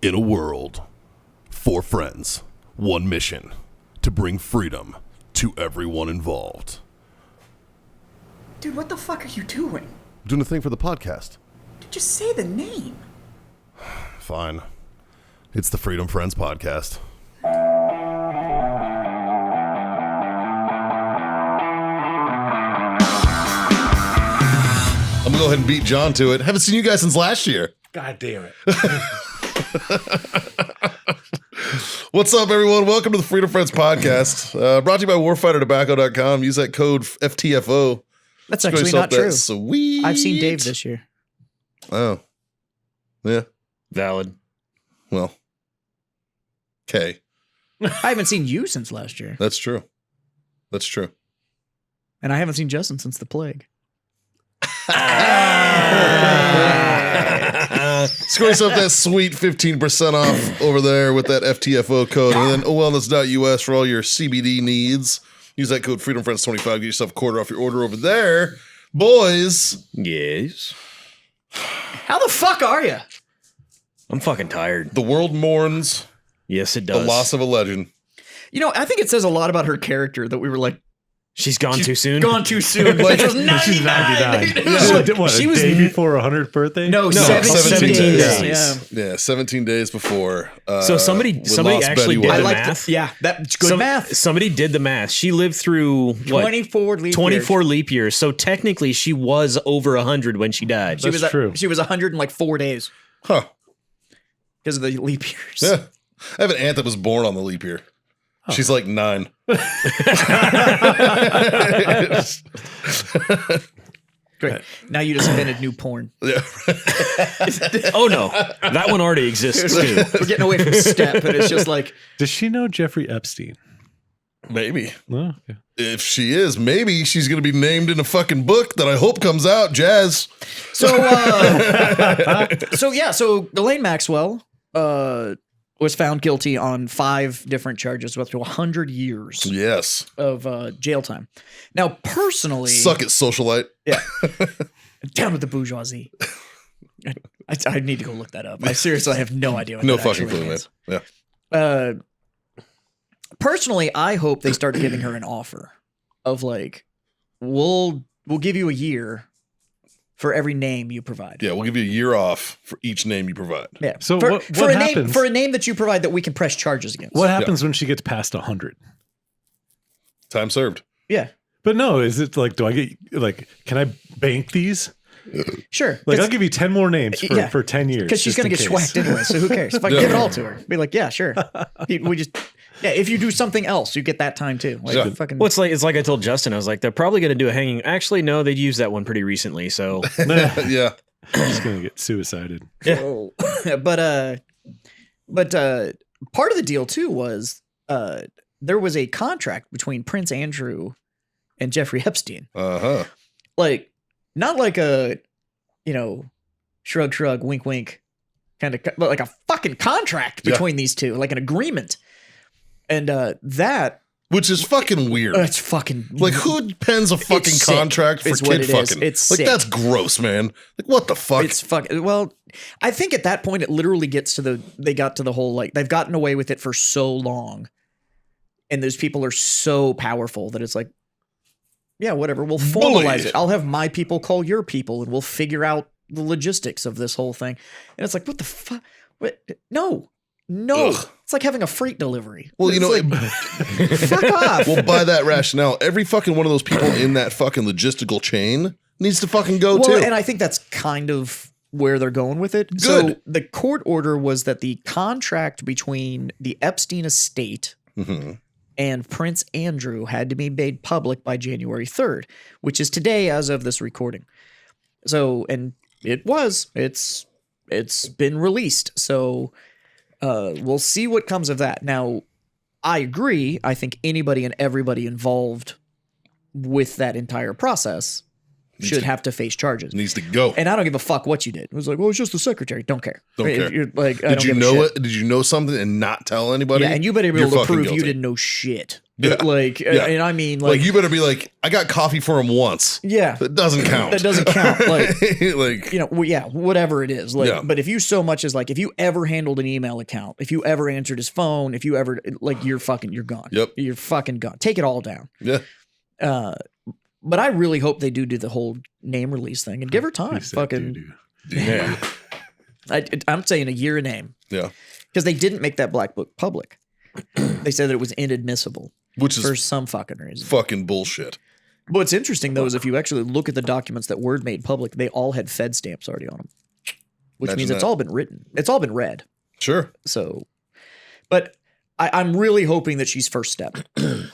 In a world, 4 friends, 1 mission, to bring freedom to everyone involved. Dude, what the fuck are you doing? I'm doing a thing for the podcast. Dude, just say the name. Fine. It's the Freedom Friends Podcast. I'm gonna go ahead and beat John to it. Haven't seen you guys since last year. God damn it. What's up, everyone? Welcome to the Freedom Friends Podcast. Brought to you by warfightertobacco.com. Use that code FTFO. That's actually not true. Sweet. I've seen Dave this year. Oh. Yeah. Valid. Well. Okay. I haven't seen you since last year. That's true. That's true. And I haven't seen Justin since the plague. Score yourself that sweet 15% off over there with that FTFO code. And then wellness.us for all your CBD needs. Use that code FreedomFriends25. Get yourself a quarter off your order over there. Boys. Yes. How the fuck are you? I'm fucking tired. The world mourns Yes, it the does. loss of a legend. You know, I think it says a lot about her character that we were like, She's gone too soon. Gone too soon. Like, it was 99. She's 99. Yeah. She was a day before her 100th birthday? No, 17 days. days. Yeah, 17 days before. So somebody lost actually Betty did White. the like math. Yeah, that's good math. Somebody did the math. She lived through what? 24 leap 24 years. leap years. So technically, she was over 100 when she died. She That's was true. She was 104 days Huh. because of the leap years. Yeah. I have an aunt that was born on the leap year. She's like 9. Great. Now you just invented new porn. Yeah. Oh no, that one already exists too. We're getting away from step, and it's just like, Does she know Jeffrey Epstein? Maybe. No? Okay. If she is, maybe she's going to be named in a fucking book that I hope comes out. Jazz. so Ghislaine Maxwell was found guilty on 5 different charges, up to 100 years Yes. of jail time. Now, personally, Suck it, socialite. yeah, down with the bourgeoisie. I need to go look that up. I seriously have no idea what No that fucking actually clue, man. means. Yeah. Personally, I hope they start giving her an offer of like, we'll give you a year for every name you provide. Yeah, we'll give you a year off for each name you provide. Yeah. So for, what for a name happens- for a name that you provide that we can press charges against. What happens when she gets past 100? Time served. Yeah. But no, is it like, do I get, like, can I bank these? Sure. Like, I'll give you 10 more names for 10 years. Because she's just going to in get case. schwacked anyway, so who cares? If I give it all to her, be like, yeah, sure. If you do something else, you get that time too. Like, Yeah. fucking, Well, it's like I told Justin. I was like, they're probably going to do a hanging. Actually, no, they'd used that one pretty recently. So Yeah. She's going to get suicided. but part of the deal too was there was a contract between Prince Andrew and Jeffrey Epstein. Uh-huh. Like, not like a, shrug, wink, wink kind of, but like a fucking contract between these two, like an agreement. And that, Which is fucking weird. it's fucking Like, who pens a fucking sick, contract for is what kid it is. fucking? It's like, sick. that's gross, man. Like, what the fuck? It's fucking, well, I think at that point it literally gets to they got to the whole, like, they've gotten away with it for so long. And those people are so powerful that it's like, yeah, whatever. We'll formalize Bully. it. I'll have my people call your people and we'll figure out the logistics of this whole thing. And it's like, what the fuck? No. Ugh. It's like having a freight delivery. Well, It's like, fuck off. well, by that rationale, every fucking one of those people in that fucking logistical chain needs to fucking go Well, too. and I think that's kind of where they're going with it. Good. So the court order was that the contract between the Epstein estate Mhm. and Prince Andrew had to be made public by January 3rd, which is today as of this recording. So, and it was, it's been released. So we'll see what comes of that. Now, I agree. I think anybody and everybody involved with that entire process should have to face charges. Needs to go. And I don't give a fuck what you did. It was like, well, it's just the secretary. Don't care. Don't If care. you're like, I Did don't you give a know shit. it? Did you know something and not tell anybody? Yeah, and you better be You're able to fucking prove guilty. you didn't know shit. Yeah. Like, Yeah. and I mean, Like, like you better be like, I got coffee for him once. yeah, That doesn't count. that doesn't count. Like, like, you know, well, yeah, whatever it is. Like, Yeah. but if you so much as like, if you ever handled an email account, if you ever answered his phone, if you ever like, you're gone. Yep. You're fucking gone. Take it all down. yeah. But I really hope they do the whole name release thing and give her time. He said Fucking, doo-doo. Yeah. I'm saying a year name Yeah. because they didn't make that black book public. They said that it was inadmissible Which for is some fucking reason. fucking bullshit. What's interesting though is if you actually look at the documents that were made public, they all had Fed stamps already on them, which Imagine means it's that. all been written. It's all been read. Sure. So, but I'm really hoping that she's first step.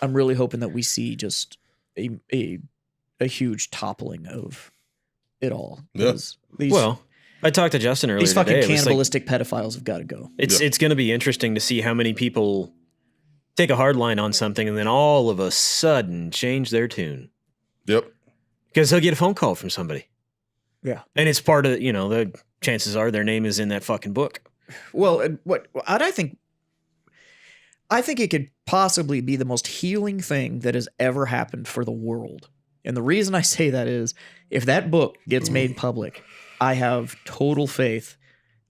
I'm really hoping that we see just a huge toppling of it all. Yeah. 'Cause These, Well, I talked to Justin earlier these fucking today. It was like- cannibalistic pedophiles have got to go. It's going to be interesting to see how many people take a hard line on something and then all of a sudden change their tune Yep. because he'll get a phone call from somebody. Yeah. And it's part of, the chances are their name is in that fucking book. Well, and I think it could possibly be the most healing thing that has ever happened for the world. And the reason I say that is if that book gets made public, I have total faith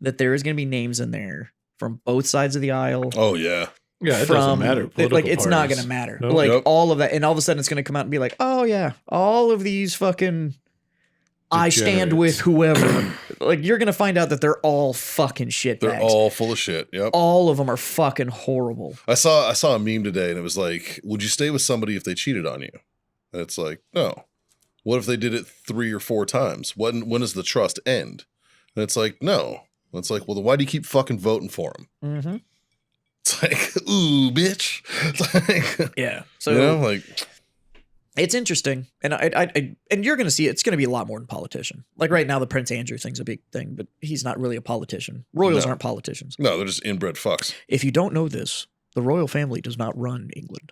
that there is going to be names in there from both sides of the aisle. Oh, yeah. Yeah, it doesn't matter. Like, it's not parties. going to matter. Nope. Like, Yep. all of that. And all of a sudden it's going to come out and be like, oh, yeah, all of these fucking I stand Degenerates. with whoever. Like, you're going to find out that they're all fucking shitbags. They're all full of shit. Yep. All of them are fucking horrible. I saw a meme today and it was like, would you stay with somebody if they cheated on you? And it's like, no. What if they did it 3 or 4 times? When does the trust end? And it's like, no. And it's like, well, then why do you keep fucking voting for them? Mm-hmm. It's like, ooh, bitch. It's like, Yeah. So like, it's interesting, and and you're going to see it's going to be a lot more than politician. Like right now, the Prince Andrew thing's a big thing, but he's not really a politician. Royals No. aren't politicians. no, they're just inbred fucks. If you don't know this, the royal family does not run England.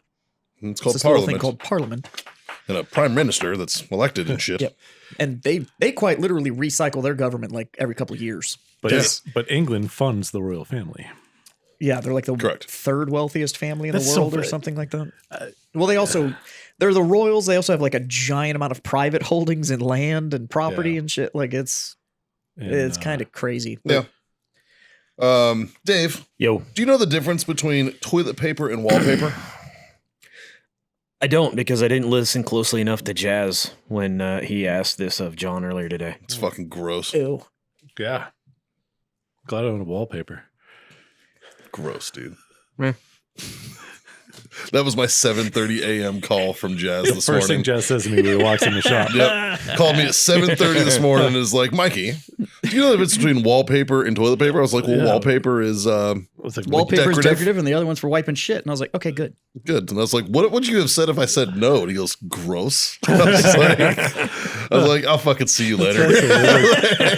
It's It's called this little Parliament. thing called Parliament. And a prime minister that's elected and shit. Yep. And they quite literally recycle their government like every couple of years. But Yes. but England funds the royal family. Yeah, they're like the Correct. third wealthiest family in That's the so world or bad. something like that. Well, they're the royals. They also have like a giant amount of private holdings in land and property Yeah. and shit. Like it's And, kind of crazy. Yeah. Dave, Yo, do you know the difference between toilet paper and wallpaper? I don't because I didn't listen closely enough to Jazz when he asked this of John earlier today. It's fucking gross. Ew. yeah. Glad I own a wallpaper. Gross, dude. Meh. That was my 7:30 a.m. call from Jazz this First morning. thing Jess says to me when he walks in the shop. Yep. Called me at 7:30 this morning and is like, Mikey, do you know the difference between wallpaper and toilet paper? I was like, well, Yeah. walpaper is It's like, Wallpaper is decorative? decorative, and the other one's for wiping shit. And I was like, okay, good. good. And I was like, what would you have said if I said no? And he goes, gross. I was like, I'll fucking see you later.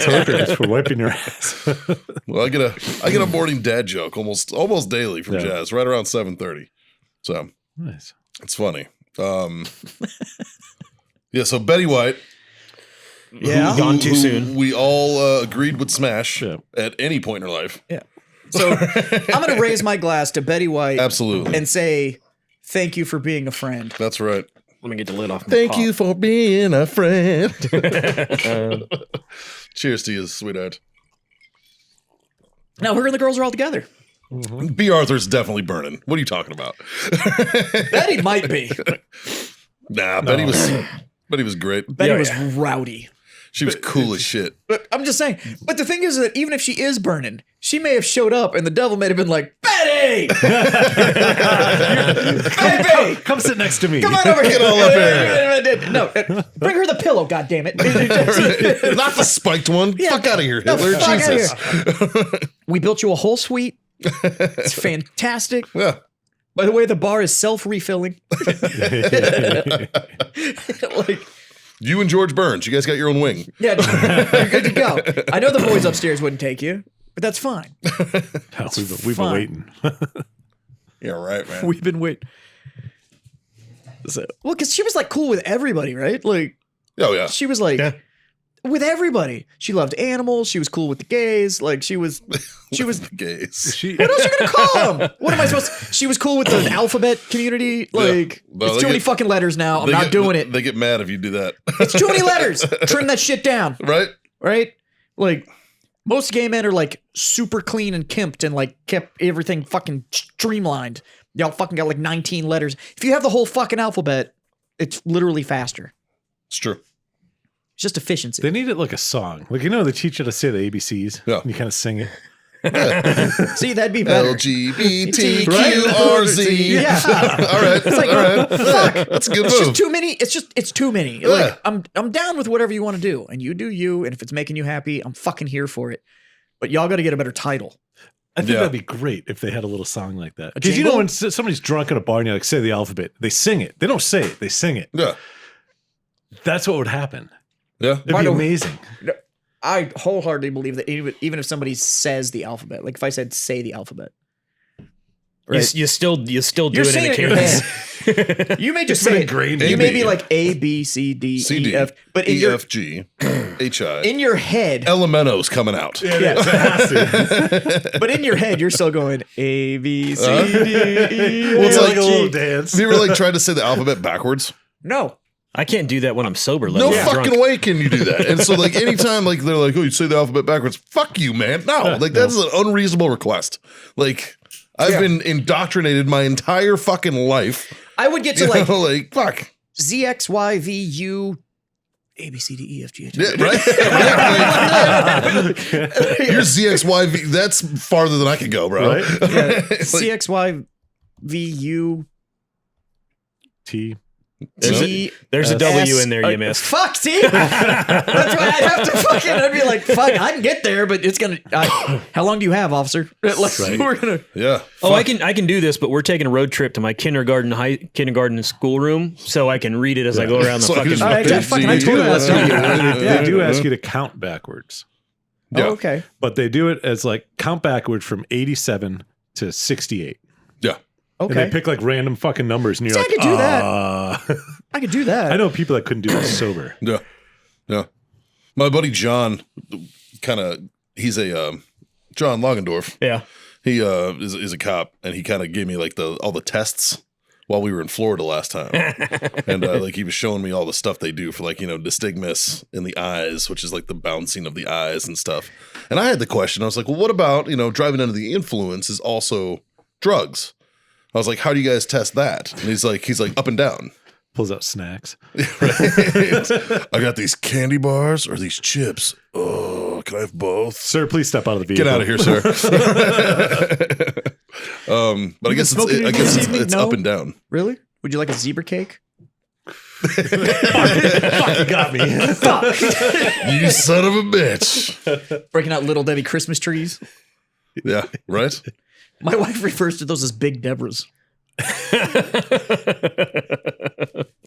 toilet paper is for wiping your ass. Well, I get a morning dad joke almost daily from Yeah. Jazz right around 7:30. So Nice. it's funny. Yeah, so Betty White, Yeah. Gone too soon. we all agreed would smash Yeah. at any point in her life. Yeah. So I'm going to raise my glass to Betty White Absolutely. and say thank you for being a friend. That's right. Let me get the lid off. my Thank pop. you for being a friend. Cheers to you, sweetheart. Now her and the girls are all together. B. Arthur's definitely burning. What are you talking about? Betty might be. Nah, Betty was great. Betty Yeah, was yeah. rowdy. She was cool as shit. But I'm just saying. But the thing is that even if she is burning, she may have showed up and the devil may have been like, Betty! Betty! Come sit next to me. Come on over here. Get all up here. No, bring her the pillow, goddammit. Not the spiked one. Yeah. Fuck out of here, No, Hitler. fuck outta Jesus. We built you a whole suite. It's fantastic. Yeah. By the way, the bar is self-refilling. Like, You and George Burns, you guys got your own wing. yeah, you're good to go. I know the boys upstairs wouldn't take you, but that's fine. No, we've been fine. waiting. Yeah, right, man. We've been waiting. So, well, because she was like cool with everybody, right? Like, Oh, yeah. she was like, Yeah. with everybody. She loved animals. She was cool with the gays. Like she was The gays. what else are you gonna call them? What am I supposed to, she was cool with the alphabet community. Like No, it's they too many get- fucking letters now. I'm not doing it. They get mad if you do that. It's too many letters. Trim that shit down. Right? Right? Like most gay men are like super clean and kempt and like kept everything fucking streamlined. Y'all fucking got like 19 letters. If you have the whole fucking alphabet, it's literally faster. It's true. It's just efficiency. They need it like a song. Like, they teach you to say the ABCs. Yeah. And you kind of sing it. See, that'd be better. LGBTQRZ. Yeah. All right. It's like, All right. fuck. That's a good It's move. just too many. It's too many. Yeah. Like I'm down with whatever you want to do, and you do you. And if it's making you happy, I'm fucking here for it. But y'all got to get a better title. I think Yeah. that'd be great if they had a little song like that. A Because jingle? when somebody's drunk at a bar and you like say the alphabet, they sing it. They don't say it. They sing it. Yeah. That's what would happen. Yeah. It'd By be the way- amazing. I wholeheartedly believe that even if somebody says the alphabet, like if I said say the alphabet, right? You still do You're it in saying the it in your cadence. head. You may just It's been say ingrained it. in You may me. be like A B C D CD, E F, but in your EFG, HI. in your head, Elemento's coming out. Yeah. It has to. but in your head, you're still going A B C D E Well, it's F, like a G. little dance. Have you ever like tried to say the alphabet backwards? No, I can't do that when I'm sober. Let No alone fucking drunk. way can you do that. And so like anytime like they're like, oh, you say the alphabet backwards. Fuck you, man. No, like that's an unreasonable request. Like I've been indoctrinated my entire fucking life. I would get to You like know, like fuck. Z X Y V U A B C D E F G H. Yeah, right? Your ZXYV, that's farther than I could go, bro. Right? It's like- C X Y V U T. There's a W in there you missed. Fuck, see? That's why I'd have to fucking, I'd be like, fuck, I can get there, but it's gonna, how long do you have, officer? Like, we're gonna, yeah. Oh, I can do this, but we're taking a road trip to my kindergarten schoolroom, so I can read it as I go around the So I can fucking. just I told you last time. They do ask you to count backwards, Yeah. oh, okay. but they do it as like count backward from 87 to 68. Yeah. And they Okay. pick like random fucking numbers, and you're See, I like, could do that. that. I could do that. I know people that couldn't do it sober. Yeah. Yeah. My buddy John he's a John Logendorf. Yeah. He is a cop, and he kind of gave me like all the tests while we were in Florida last time. And like he was showing me all the stuff they do for like, nystagmus in the eyes, which is like the bouncing of the eyes and stuff. And I had the question. I was like, well, what about, driving under the influence is also drugs? I was like, how do you guys test that? And he's like up and down. Pulls out snacks. I got these candy bars or these chips. Oh, can I have both? Sir, please step out of the vehicle. Get out of here, sir. But I guess smoking anything this evening? it's No? up and down. Really? Would you like a zebra cake? Fuck, you got me. You son of a bitch. Breaking out Little Debbie Christmas trees? Yeah, right? My wife refers to those as Big Deborahs.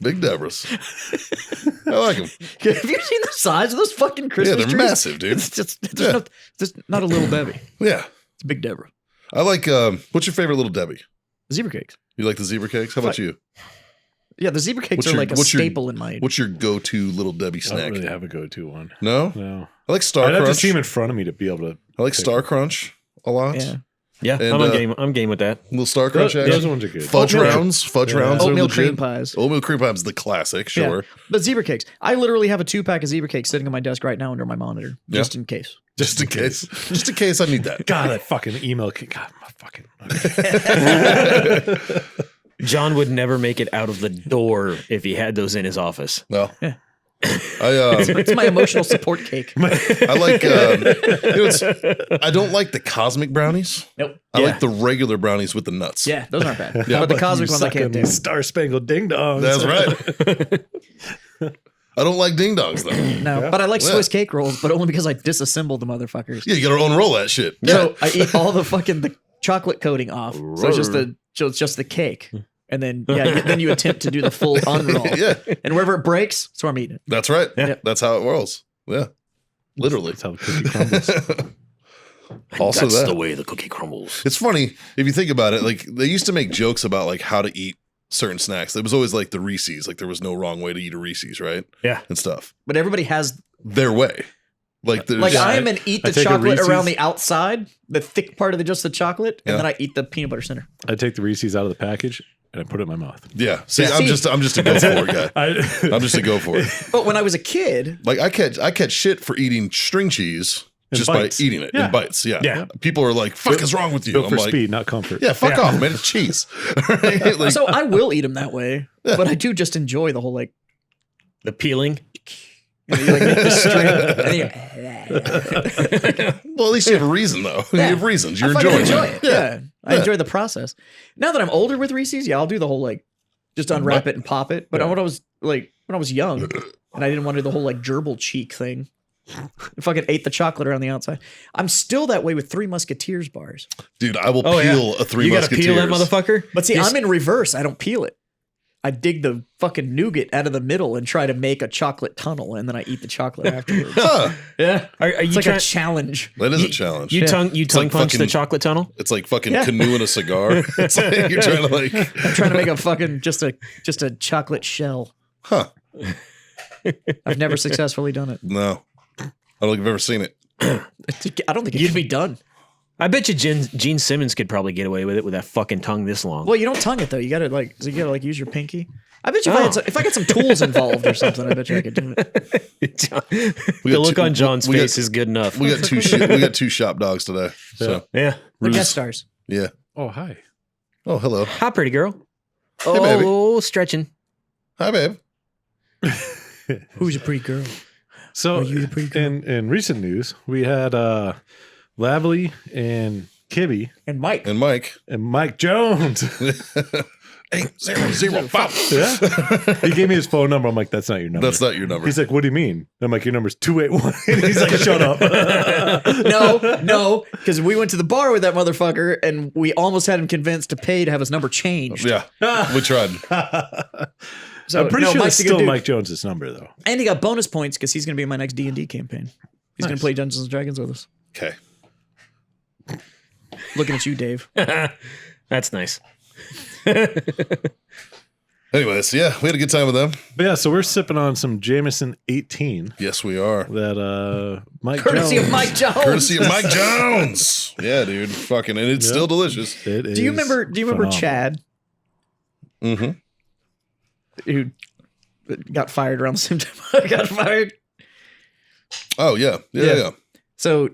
Big Deborahs. I like them. Have you seen the size of those fucking Christmas Yeah, they're trees? massive, dude. It's just, Yeah. it's not a Little Debbie. Yeah. It's a Big Deborah. I like, what's your favorite Little Debbie? Zebra cakes. You like the zebra cakes? How about you? Yeah, the zebra cakes What's are your- like a what's your- staple in my. What's your go-to Little Debbie I don't snack? really have a go-to one. No? No. I like Star I'd have to Crunch. see him in front of me to be able to. I like Star Crunch a lot. Yeah. Yeah, And, I'm game with that. Little Star Crunch Those action. ones are good. Fudge Oatmeal- rounds. Fudge Yeah. rounds are Oatmeal legit. cream pies. Oatmeal cream pie is the classic, sure. Yeah. But zebra cakes. I literally have a 2-pack of zebra cakes sitting on my desk right now under my monitor, Yeah. just in case. Just in case. Just in case I need that. God, that fucking email. God, my fucking. John would never make it out of the door if he had those in his office. No. Yeah. It's my emotional support cake. I like I don't like the cosmic brownies. Nope. I like the regular brownies with the nuts. Yeah, those aren't bad. Yeah. But the cosmic ones I can't do. Star Spangled Ding Dongs. That's right. I don't like ding dongs though. No, but I like Yeah. Swiss cake rolls, but only because I disassemble the motherfuckers. Yeah, you gotta unroll that shit. Yeah. So I eat all the fucking the chocolate coating off. So it's just the cake. And then then you attempt to do the full unroll. Yeah. And wherever it breaks, so I'm eating it. That's right. Yeah. That's how it rolls. Yeah. Literally. That's how the cookie crumbles. Also That's that. the way the cookie crumbles. It's funny if you think about it. Like they used to make jokes about like how to eat certain snacks. It was always like the Reese's. Like there was no wrong way to eat a Reese's, right? Yeah. And stuff. But everybody has their way. Like I am an eat the I take a chocolate Reese's. around the outside, the thick part of just the chocolate, and Yeah. then I eat the peanut butter center. I take the Reese's out of the package and I put it in my mouth. yeah. See, Yeah. I'm just a go for it guy. I, I'm just a go for it. But when I was a kid, Like I catch shit for eating string cheese In just bites. by eating it Yeah. in bites. Yeah. Yeah. People are like, "Fuck is wrong with you?" go I'm for like, speed, not comfort. "Yeah, fuck off, man. It's cheese." Right? Like, so I will eat them that way, but I do just enjoy the whole like, The peeling. you know, you, like make the string, and then well, at least you have a reason though. You have reasons. You're I fucking enjoying enjoy it. Yeah. I enjoy the process. Now that I'm older with Reese's, yeah, I'll do the whole like just unwrap it and pop it. But when I was young and I didn't want to do the whole like gerbil cheek thing, I fucking ate the chocolate around the outside. I'm still that way with Three Musketeers bars. Dude, I will Oh, yeah. peel a Three You gotta Musketeers. peel that motherfucker. But see, Yes. I'm in reverse. I don't peel it. I dig the fucking nougat out of the middle and try to make a chocolate tunnel, and then I eat the chocolate afterwards. Huh. Yeah. Are It's you like trying? a challenge. That is a challenge. You tongue like punch the fucking- chocolate tunnel. It's like fucking Yeah. canoeing a cigar. It's like you're trying to like, I'm trying to make a fucking just a chocolate shell. huh? I've never successfully done it. No, I don't think I've ever seen it. I don't think it can be done. I bet you Gene Simmons could probably get away with it with that fucking tongue this long. Well, you don't tongue it though. You gotta use your pinky. I bet you if I got some tools involved or something, I bet you I could do it. We The got look two- on John's we got- face is good enough. We got two shop dogs today. So Yeah. The Ruse- guest stars. yeah. Oh, hi. Oh, hello. Hi, pretty girl. baby. Oh, stretching. Hi, babe. Who's a pretty girl? So Are you the pretty girl? in recent news, we had Lavely and Kibby And Mike. And Mike. and Mike Jones. 8005. Yeah. He gave me his phone number. I'm like, that's not your number. That's not your number. He's like, what do you mean? I'm like, your number's 281. He's like, shut up. No, because we went to the bar with that motherfucker and we almost had him convinced to pay to have his number changed. Yeah, we tried. So, I'm pretty no, sure Mike's it's a good still dude. Mike Jones' number, though. And he got bonus points because he's going to be in my next D&D campaign. He's going to play Dungeons and Dragons with us. Okay. Looking at you, Dave. That's nice. Anyways, yeah, we had a good time with them. But yeah, so we're sipping on some Jameson 18 Yes, we are. that Mike Courtesy Jones. of Mike Jones. Courtesy of Mike Jones. Yeah, dude. Fucking, and it's still delicious. It Do you remember phenomenal. Chad, Mm-hmm. who got fired around the same time I got fired? Oh, yeah. Yeah. So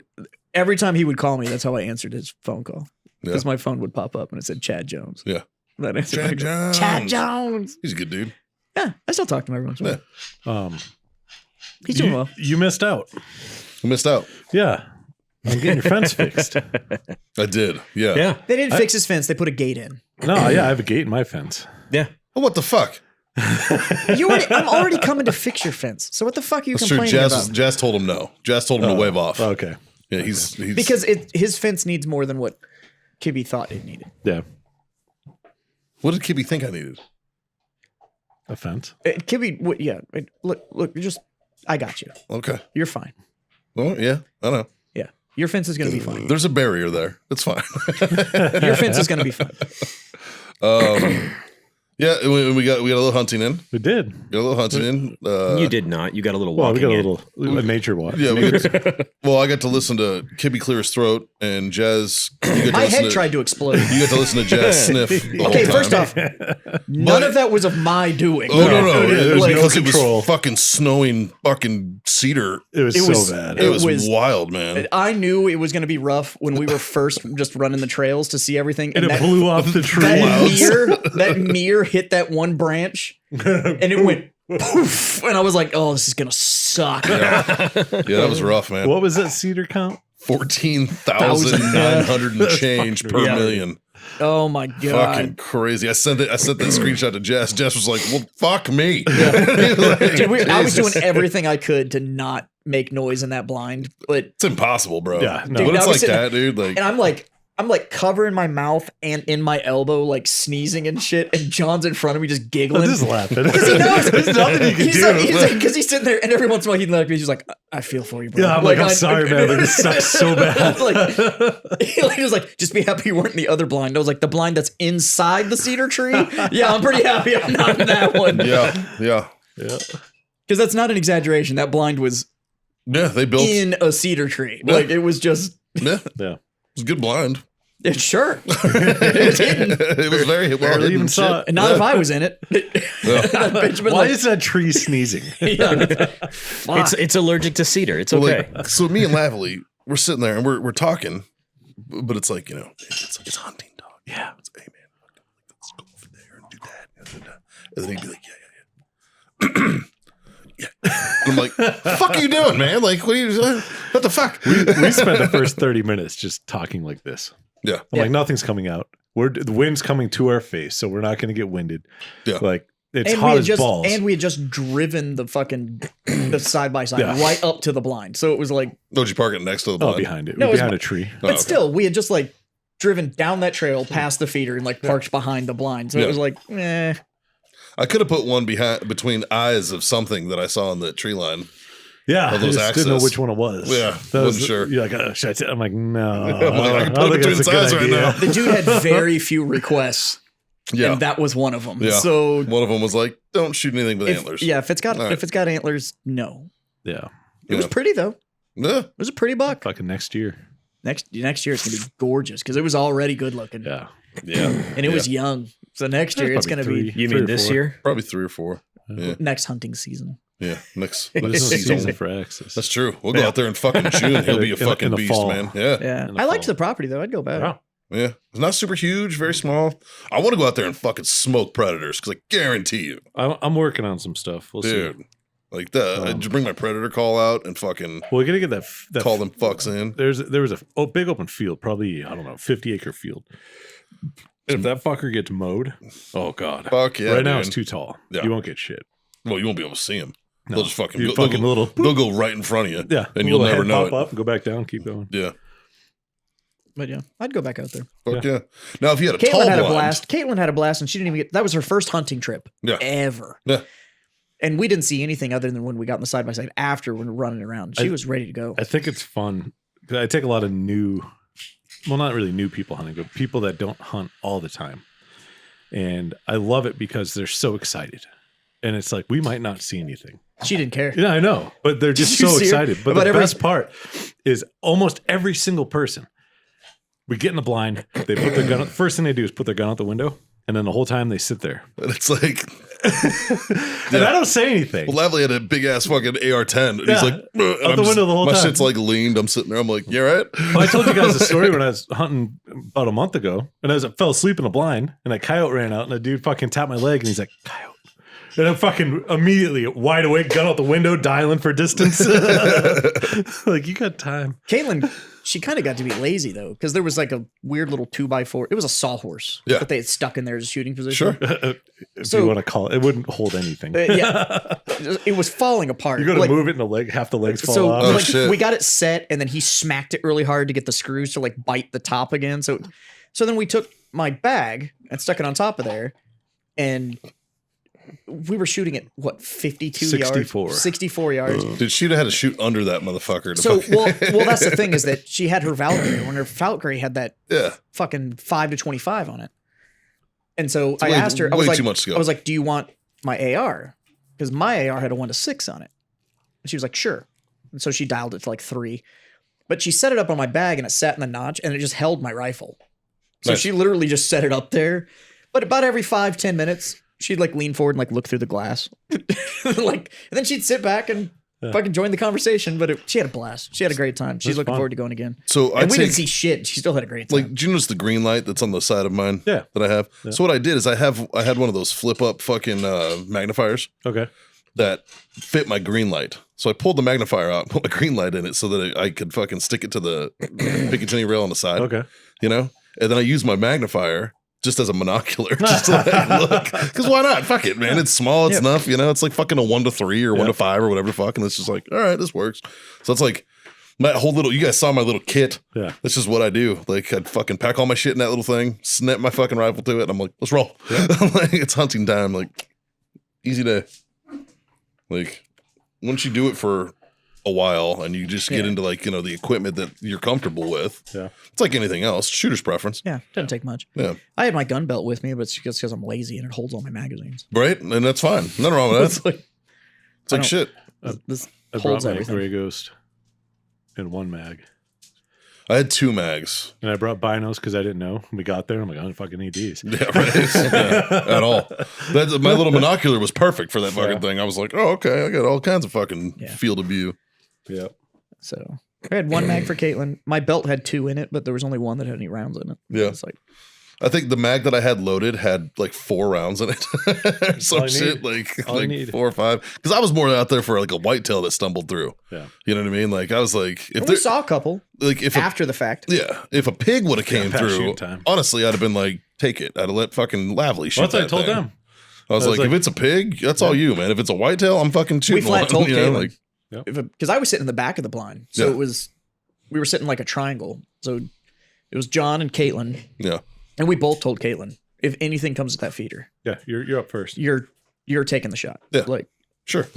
every time he would call me, that's how I answered his phone call. Yeah. Because my phone would pop up and it said Chad Jones. Yeah. And then I answered, Chad Jones. Chad Jones. He's a good dude. Yeah, I still talk to him every once in a while. He's doing well. You missed out. I missed out. Yeah. I'm getting your fence fixed. I did. Yeah. Yeah. They didn't fix his fence. They put a gate in. No, yeah, I have a gate in my fence. Yeah. Oh, what the fuck? I'm already coming to fix your fence. So what the fuck are you That's true. complaining Jazz, about? Jazz told him no. Jazz told him to wave off. Okay. Yeah, he's Because his fence needs more than what Kibby thought it needed. Yeah. What did Kibby think I needed? A fence. Look, I got you. Okay. You're fine. Well, yeah, I know. Yeah. Your fence is going to be fine. There's a barrier there. It's fine. Your fence is going to be fine. Yeah, we got a little hunting in. We did. Got a little hunting in. You did not. You got a little Well, we walking got a in. little nature walk. Yeah, I got to listen to Kibby clear his throat and Jazz. My head tried to explode. You got to listen to Jazz sniff. The Okay, whole first time. off, none of that was of my doing. Oh no! It was Like, because no it control. was fucking snowing, fucking cedar. It was It so was- bad. It was was- wild, man. I knew it was going to be rough when we were first just running the trails to see everything. and it that, blew off the tree. that mirror hit that one branch and it went poof. And I was like, oh, this is going to suck. Yeah, that was rough, man. What was that cedar count? 14,900 and change per Yeah. million. Oh my God. Fucking crazy. I sent that screenshot to Jess. Jess was like, well, fuck me. Dude, I was doing everything I could to not make noise in that blind, but It's impossible, bro. Yeah, no. When Dude, it's I was like sitting that, dude, like, and I'm like covering my mouth and in my elbow, like sneezing and shit. And John's in front of me just giggling. I'm just laughing. Because he knows There's nothing you can he's do. like, because he's sitting there, and every once in a while he'd look at me. He's like, "I feel for you, bro." Yeah, I'm like, I'm sorry, man. Like, this sucks so bad. he was like, "Just be happy you weren't in the other blind." I was like, "The blind that's inside the cedar tree." Yeah, I'm pretty happy I'm not in that one. yeah. Because that's not an exaggeration. That blind was Yeah, they built. in a cedar tree. Yeah. Like it was just Yeah, Yeah. it was a good blind. sure. It was hidden. It was very well Barely hidden even shit. saw it. And not if I was in it. That bitch been Why like, is that tree sneezing? fuck. It's allergic to cedar. It's Well, okay. like, so me and Lavely, we're sitting there and we're talking, but it's like, it's hunting dog. Yeah. It's, hey man, let's go over there and do that. And then he'd be like, yeah. Yeah. I'm like, fuck are you doing, man? Like, what the fuck? We spent the first 30 minutes just talking like this. Yeah. I'm like, nothing's coming out. The wind's coming to our face, so we're not going to get winded. Yeah. Like, it's and hot we had as just, balls. And we had just driven the side by side Yeah. right up to the blind. So it was like, Don't you park it next to the blind? behind it. No, We're it's behind my- a tree. but okay. still, we had just like driven down that trail past the feeder and like parked behind the blind. So Yeah. it was like, eh. I could have put one between eyes of something that I saw on the tree line. Yeah. I those just didn't know access. which one it was. Yeah, That wasn't sure. You're like, should I I'm like, no. I'm like, I can I put don't it think between that's its a good eyes right idea. now. The dude had very few requests. Yeah. And that was one of them. Yeah. So One of them was like, don't shoot anything with if, antlers. yeah, if it's got All right. antlers, no. Yeah. It was Yeah. pretty though. Yeah. It was a pretty buck. Fucking next year. Next year it's gonna be gorgeous because it was already good looking. Yeah. Yeah. And it was young. So next year it's Probably gonna be three. You Three mean or this four. year? Probably 3 or 4. Yeah. next hunting season. Yeah. Next There's no season. season for access. That's true. We'll go out there in fucking June. He'll be a In the fucking beast, fall. man. Yeah. Yeah. In the I liked fall. the property though. I'd go back. Wow. Yeah. It's not super huge, very small. I want to go out there and fucking smoke predators because I guarantee you, I'm working on some stuff. We'll see. dude, like that. I just bring my predator call out and fucking Well, we got to get that call them fucks in. There was a big open field, probably, I don't know, 50-acre field. If that fucker gets mowed, oh god! Fuck yeah. right now dude. it's too tall. Yeah. You won't get shit. Well, you won't be able to see them. No. They'll just fucking You go, fucking little. they'll go right in front of you. Yeah, And you'll little never head know pop it. up, go back down, keep going. Yeah. But yeah, I'd go back out there. Fuck yeah. Now, if you had a tall Caitlin had a blind, blast. Caitlin had a blast, and she didn't even get. That was her first hunting trip Yeah. ever. Yeah. And we didn't see anything other than when we got in the side by side after when we were running around. She was ready to go. I think it's fun. 'Cause I take a lot of well, not really new people hunting, but people that don't hunt all the time. And I love it because they're so excited. And it's like, we might not see anything. She didn't care. Yeah, I know, but they're just you so see her? excited. But About the every- best part is almost every single person. We get in the blind. They put their gun. First thing they do is put their gun out the window, and then the whole time they sit there. and it's like, And I don't say anything. well, Lavely had a big ass fucking AR-10. And he's Yeah. like, and Out I'm the window the whole my time. shit's like leaned. I'm sitting there. I'm like, you all right? Well, I told you guys a story when I was hunting about a month ago, and I fell asleep in a blind, and a coyote ran out, and a dude fucking tapped my leg, and he's like, coyote. And I'm fucking immediately wide awake, gun out the window, dialing for distance. Like, you got time. Caitlin, she kind of got to be lazy though, because there was like a weird little 2x4. It was a sawhorse Yeah. that they had stuck in there as a shooting position. Sure. If So- you want to call it, it wouldn't hold anything. Yeah, it was falling apart. You got to Like, move it, and the leg, half the legs fall So off. Oh, like, shit. we got it set, and then he smacked it really hard to get the screws to like bite the top again. So then we took my bag and stuck it on top of there, and we were shooting at what 52 64. yards, 64 yards. Dude, she'd have had to shoot under that motherfucker. To So fucking, well, that's the thing is that she had her Valkyrie, when her Valkyrie had that yeah. fucking 5 to 25 on it, and so I way- asked her, I was way like, too much to go. I was like, do you want my AR? Because my AR had a 1 to 6 on it, and she was like, sure. And so she dialed it to like 3, but she set it up on my bag and it sat in the notch and it just held my rifle. So Nice. she literally just set it up there, but about every 5-10 minutes. She'd like lean forward and like look through the glass, like, and then she'd sit back and fucking join the conversation. But she had a blast. She had a great time. She's That's looking fun. forward to going again. So I And we take, didn't see shit. She still had a great time. like, do you notice the green light that's on the side of mine? Yeah. That I have. So what I did is I had one of those flip up fucking magnifiers Okay. that fit my green light. So I pulled the magnifier out, put my green light in it so that I could fucking stick it to the Picatinny rail on the side. Okay. You know? And then I used my magnifier just as a monocular, just to like look. Because why not? Fuck it, man. It's small, it's enough, you know? It's like fucking a 1 to 3 or 1 to 5 or whatever the fuck. And it's just like, all right, this works. So it's like my whole little, you guys saw my little kit. Yeah. That's just what I do. Like I'd fucking pack all my shit in that little thing, snap my fucking rifle to it. And I'm like, let's roll. I'm like, it's hunting time. Like, easy day. Like, once you do it for a while and you just get into like, you know, the equipment that you're comfortable with. Yeah. It's like anything else. Shooter's preference. yeah, doesn't take much. Yeah. I had my gun belt with me, but it's just because I'm lazy and it holds all my magazines. Right? And that's fine. Nothing wrong with that. It's like, It's like I shit. this I brought holds my everything. Grey Ghost and 1 mag. I had 2 mags. And I brought binos because I didn't know. We got there. I'm like, I don't fucking need these. Yeah, right. At all. My little monocular was perfect for that fucking thing. I was like, oh, okay. I got all kinds of fucking field of view. Yep. So I had 1 mag for Caitlin. My belt had 2 in it, but there was only 1 that had any rounds in it. Yeah. It's like, I think the mag that I had loaded had like 4 rounds in it. Some all I shit, need. like All I need. 4 or 5. Because I was more out there for like a whitetail that stumbled through. Yeah. You know what I mean? Like I was like, if we there, saw a couple like if after the fact. if a pig would have came past through, shooting time. honestly, I'd have been like, take it. I'd have let fucking Lavely shoot Well, that's what I that told thing. them. I was like, if it's a pig, that's all you, man. If it's a whitetail, I'm fucking We shooting flat one. told You know, Caitlin. like, Because I was sitting in the back of the blind. So Yeah. it was, we were sitting like a triangle. So it was John and Caitlin. yeah. And we both told Caitlin, if anything comes at that feeder, Yeah, you're up first. you're taking the shot. Yeah. Like, Sure.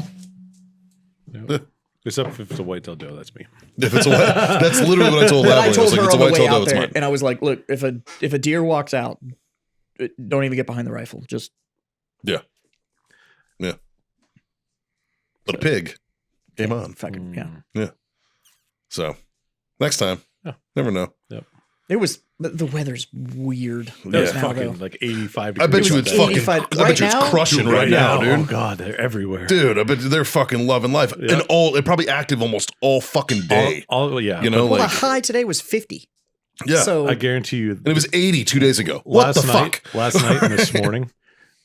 Yep. Except if it's a whitetail doe, that's me. If it's a that's literally what I told but Lavely. I told was like, her it's a on the way whitetail doe, out it's there, mine. and I was like, look, if a deer walks out, don't even get behind the rifle. Just Yeah. But a pig came on. fucking, yeah. Mm. So next time. Yeah. Never know. It was, the weather's weird. That was now, fucking though. like 85 I bet degrees. you out it's there. fucking. 85 I bet right you it's now? crushing right now, Oh dude. god, they're everywhere. Dude, I bet they're fucking loving life, Yeah. and they're probably active almost all fucking day. Yeah. You know, Well, like the high today was 50. yeah, So I guarantee you. and it was 80 2 days ago. What the fuck? Last night and this morning,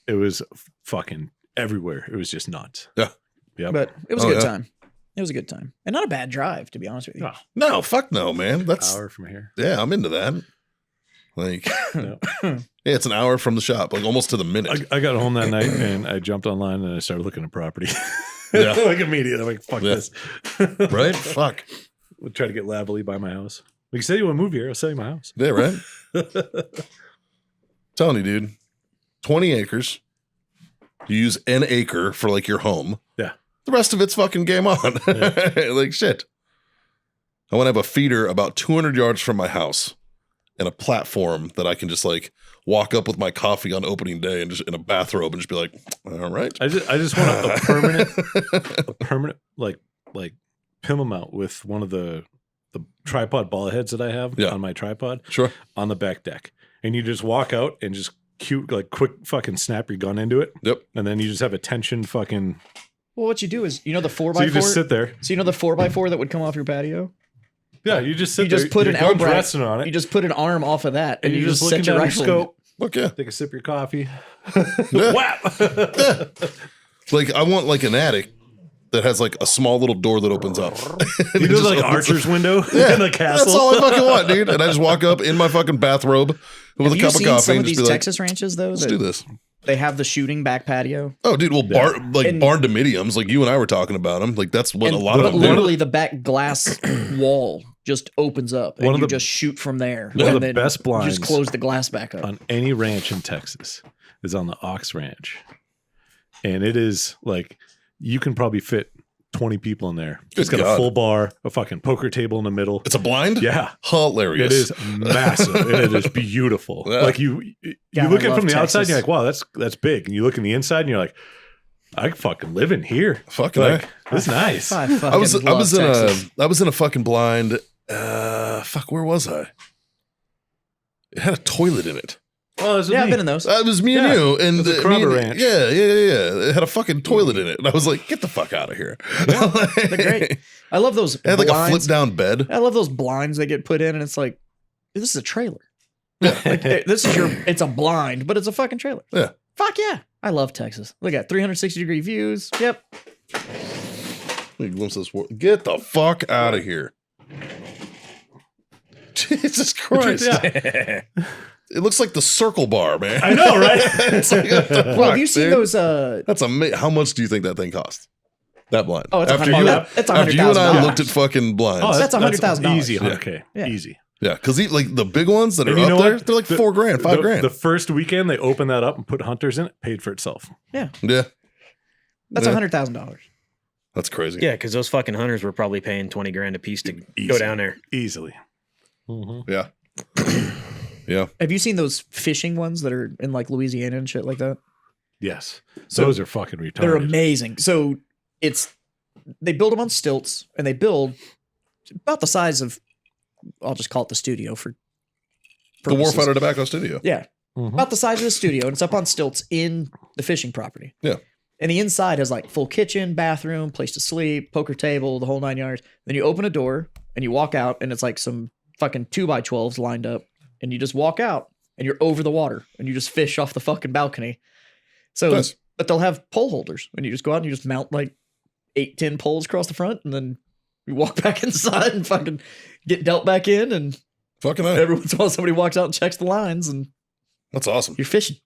it was fucking everywhere. It was just nuts. Yeah. Yep. but it was Oh, a good yeah. time. It was a good time. And not a bad drive, to be honest with you. No, No, fuck no, man. That's hour from here. yeah, I'm into that. Like, No. yeah, it's an hour from the shop, like almost to the minute. I got home that night and I jumped online and I started looking at property. Yeah. Like immediately. I'm like, fuck Yeah. this. Right? Fuck. We'll try to get Lavely by my house. Like you said, you want to move here? I'll sell you my house. Yeah, right? Telling you, dude. 20 acres. You use an acre for like your home. Yeah. The rest of it's fucking game on. Like shit. I want to have a feeder about 200 yards from my house and a platform that I can just like walk up with my coffee on opening day and just in a bathrobe and just be like, all right. I just want a permanent like pin them out with one of the tripod ball heads that I have on my tripod Sure. on the back deck. And you just walk out and just quick fucking snap your gun into it. Yep. And then you just have a tension fucking. Well, what you do is, you know the 4x4? So you just sit there. So you know the 4x4 that would come off your patio? Yeah, you just sit You there. just put your an gun's elbow resting on You it. just put an arm off of that, And and you're you just just looking set your down your rifle. scope. Look, yeah. Take a sip of your coffee. Yeah. Whap! Like I want like an attic that has like a small little door that opens up. And You it know, just like opens Archer's up. window Yeah, in the castle. That's all I fucking want, dude. And I just walk up in my fucking bathrobe with Have a you cup of seen coffee some and of just these be like, Texas ranches, though? let's that do this. They have the shooting back patio. Oh, dude, well, And- barn dominiums, like you and I were talking about them. Like that's what And, a lot but of them do. literally the back glass wall just opens up, and One of you the- just shoot from there. one of and the then best you blinds just close the glass back up. on any ranch in Texas is on the Ox Ranch. And it is like, you can probably fit 20 people in there. It's got God. a full bar, a fucking poker table in the middle. It's a blind? Yeah. Hilarious. It is massive and it is beautiful. Yeah. Like you God, look I at it from love the outside and Texas. you're like, wow, that's big. And you look in the inside and you're like, I could fucking live in here. Fucking Like, heck. it's nice. I I was Texas. in a fucking blind. Fuck, where was I? It had a toilet in it. Oh, this is Yeah, I've me. been in those. It was me and Yeah, you, and it was a me Carver and- Ranch. Yeah. It had a fucking toilet in it, and I was like, "Get the fuck out of here!" They're great. I love those It had like a flip blinds. down bed. I love those blinds they get put in, and it's like, this is a trailer. Like, this is it's a blind, but it's a fucking trailer. Yeah. Fuck yeah. I love Texas. Look at 360-degree views. Yep. Let me glimpse this world. Get the fuck out of here! Jesus Christ! Yeah. It looks like the circle bar, man. I know, right? It's like, what the Well, have fuck, you seen dude? those? That's amazing. How much do you think that thing cost? That blind. Oh, it's after $100,000. you, That's after you and I $100,000. looked at fucking blinds. Oh, That's $100,000. Easy, Yeah. $100K. Yeah. Easy. Yeah, because like the big ones that are And you up know there, what? they're like The- $4,000, $5,000. The first weekend they opened that up and put hunters in it, paid for itself. yeah, That's Yeah. $100,000. that's crazy. Yeah, because those fucking hunters were probably paying 20 grand a piece to go Easy. down there. Easily. Mm-hmm. Yeah, yeah. Have you seen those fishing ones that are in like Louisiana and shit like that? Yes. So Those are fucking retarded. They're amazing. So they build them on stilts, and they build about the size of, I'll just call it the studio for The purposes. Warfighter Tobacco Studio. Yeah. Mhm. About the size of the studio, and it's up on stilts in the fishing property. Yeah. And the inside has like full kitchen, bathroom, place to sleep, poker table, the whole 9 yards. Then you open a door and you walk out, and it's like some fucking 2x12s lined up, and you just walk out and you're over the water and you just fish off the fucking balcony. So, Nice. but they'll have pole holders, and you just go out and you just mount like 8-10 poles across the front, and then you walk back inside and fucking get dealt back in, and Fucking A. every once in a while somebody walks out and checks the lines, and That's awesome. you're fishing.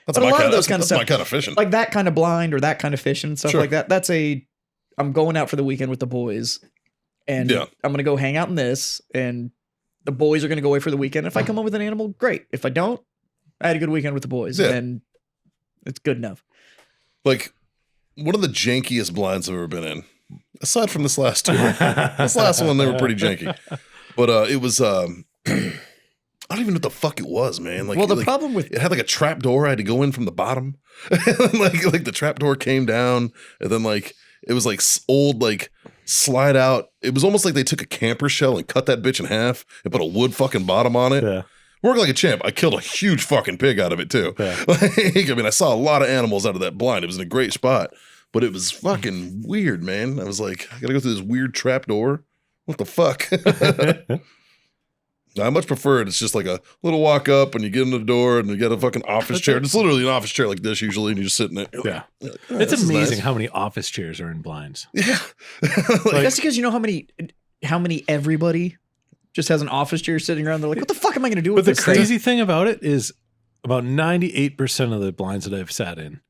That's but a my lot of kind those kind of that's stuff- my kind of fishing. Like that kind of blind or that kind of fishing and stuff Sure. like that. That's I'm going out for the weekend with the boys, and Yeah. I'm going to go hang out in this, and the boys are going to go away for the weekend. If I come home with an animal, great. If I don't, I had a good weekend with the boys, Yeah. and it's good enough. Like one of the jankiest blinds I've ever been in, aside from this last tour. This last one, they were pretty janky. But it was I don't even know what the fuck it was, man. Like, Well, the like, problem with it had like a trap door. I had to go in from the bottom. like the trap door came down, and then like it was like old like slide out. It was almost like they took a camper shell and cut that bitch in half and put a wood fucking bottom on it. Yeah. Worked like a champ. I killed a huge fucking pig out of it too. Yeah. Like, I mean, I saw a lot of animals out of that blind. It was in a great spot, but it was fucking weird, man. I was like, I gotta go through this weird trap door. What the fuck? I much prefer it. It's just like a little walk up and you get in the door and you get a fucking office chair. It's literally an office chair like this usually, and you just sit in it. Yeah. Oh, It's this is amazing nice. how many office chairs are in blinds. Yeah. that's because you know how many everybody just has an office chair sitting around. They're like, what the fuck am I going to do But with the this thing? crazy thing about it is about 98% of the blinds that I've sat in,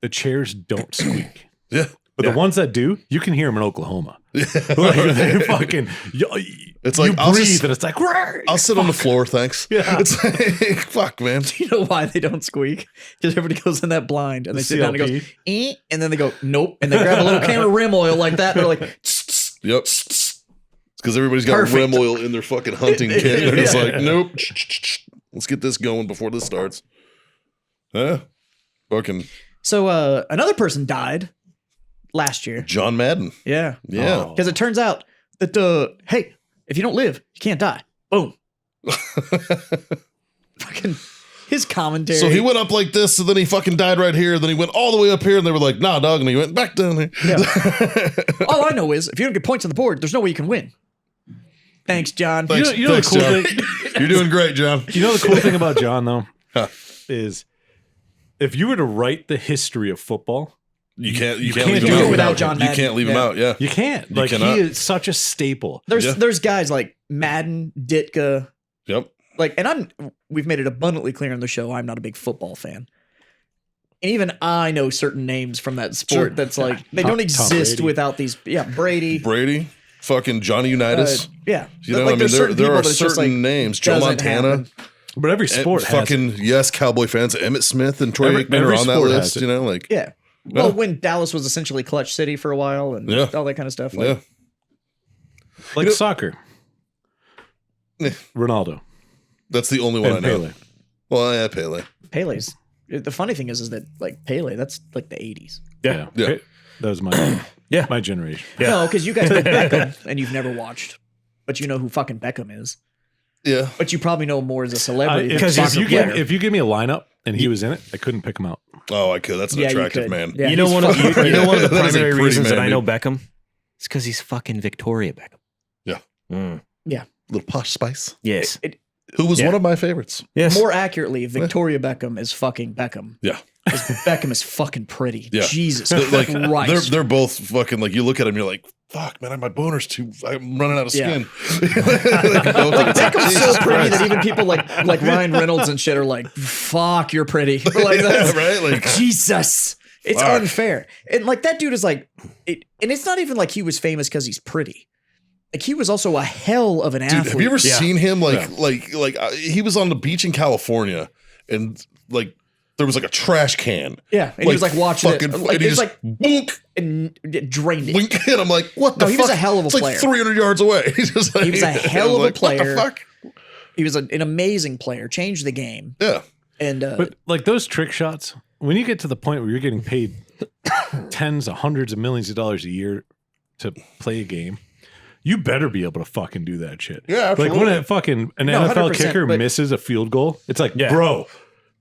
the chairs don't squeak. Yeah. But Yeah. the ones that do, you can hear them in Oklahoma. Yeah. Like, they fucking, It's you like, I'll breathe just- and it's like, "Rrr." I'll sit on the floor, thanks. Yeah. It's like, fuck, man. Do you know why they don't squeak? Because everybody goes in that blind and they sit down and goes, CLP. and then they go, nope. And they grab a little can of rim oil like that. And they're like, tss, tss, Yep. tss, tss. It's because everybody's got Perfect. rim oil in their fucking hunting kit. They're just Yeah. like, nope. Let's get this going before this starts. Yeah. Fucking So another person died last year. John Madden. Yeah. Yeah. Oh. Because it turns out that, hey, if you don't live, you can't die. Boom. Fucking his commentary. So he went up like this, and then he fucking died right here. Then he went all the way up here, and they were like, nah, dog. And he went back down here. All I know is if you don't get points on the board, there's no way you can win. Thanks, John. Thanks, You know the thanks, cool John. thing. You're doing great, John. You know the cool thing about John though Huh. is if you were to write the history of football, You can't can't leave do him it out. without John You Madden. can't leave him Yeah. out. Yeah. you can't. You Like cannot. he is such a staple. There's Yeah. there's guys like Madden, Ditka, Yep. like, and we've made it abundantly clear on the show, I'm not a big football fan. And even I know certain names from that sport Sure. that's like, they Tom don't exist Brady. without these. Yeah, Brady. Brady, fucking Johnny Unitas. Yeah. You know, Like, I mean, there's certain there people are that it's just certain like, names. Joe doesn't Montana. happen. But every sport has it. Fucking, yes, Cowboy fans. Emmett Smith and Troy Every- Aikman are every on that sport has list. it. You know, like, Yeah. Well, when Dallas was essentially clutch city for a while and Yeah. all that kind of stuff. Like, yeah. like You know- soccer. Eh. Ronaldo That's the only one and I know. Pele. Well, yeah, Pele. Pele's. The funny thing is that like Pele, that's like the 80s. Yeah. Yeah. Pe- That was my Yeah. my generation. Yeah. No, because you guys know Beckham and you've never watched, but you know who fucking Beckham is. Yeah. But you probably know more as a celebrity than a Because soccer player. if you give me a lineup and he was in it, I couldn't pick him out. Oh, I could. That's an Yeah, you attractive could. man. Yeah, you know he's one of fucking you know one of the That is a primary pretty reasons that man, I know dude. Beckham? It's because he's fucking Victoria Beckham. Yeah. Mm. Little posh spice. Yes. Who was Yeah. one of my favorites. Yes. More accurately, Victoria Beckham is fucking Beckham. Yeah. 'Cause Beckham is fucking pretty. Yeah. Jesus Like, Christ. they're both fucking, like, you look at them, you're like, fuck, man, my boner's too, I'm running out of Yeah. skin. Like, Beckham's so Jesus pretty Christ. that even people like Ryan Reynolds and shit are like, fuck, you're pretty. Like, that's, right? Like, Jesus. It's Fuck. unfair. And like that dude is like, and it's not even like he was famous because he's pretty. Like he was also a hell of an dude, athlete. have you ever Yeah. seen him? Like, Yeah. He was on the beach in California and like, there was like a trash can. Yeah. And he was like watching it. fucking, Like, and he it's just like, boonk, and it drained it. wink, and I'm like, what the No, he fuck? was a hell of a It's player. like 300 yards away. He's just like, He was a hell of a like, player. What the fuck? He was an amazing player, changed the game. Yeah. And But like those trick shots, when you get to the point where you're getting paid tens of hundreds of millions of dollars a year to play a game, you better be able to fucking do that shit. Yeah, like when an NFL 100%, kicker but- misses a field goal, it's like, Yeah. bro,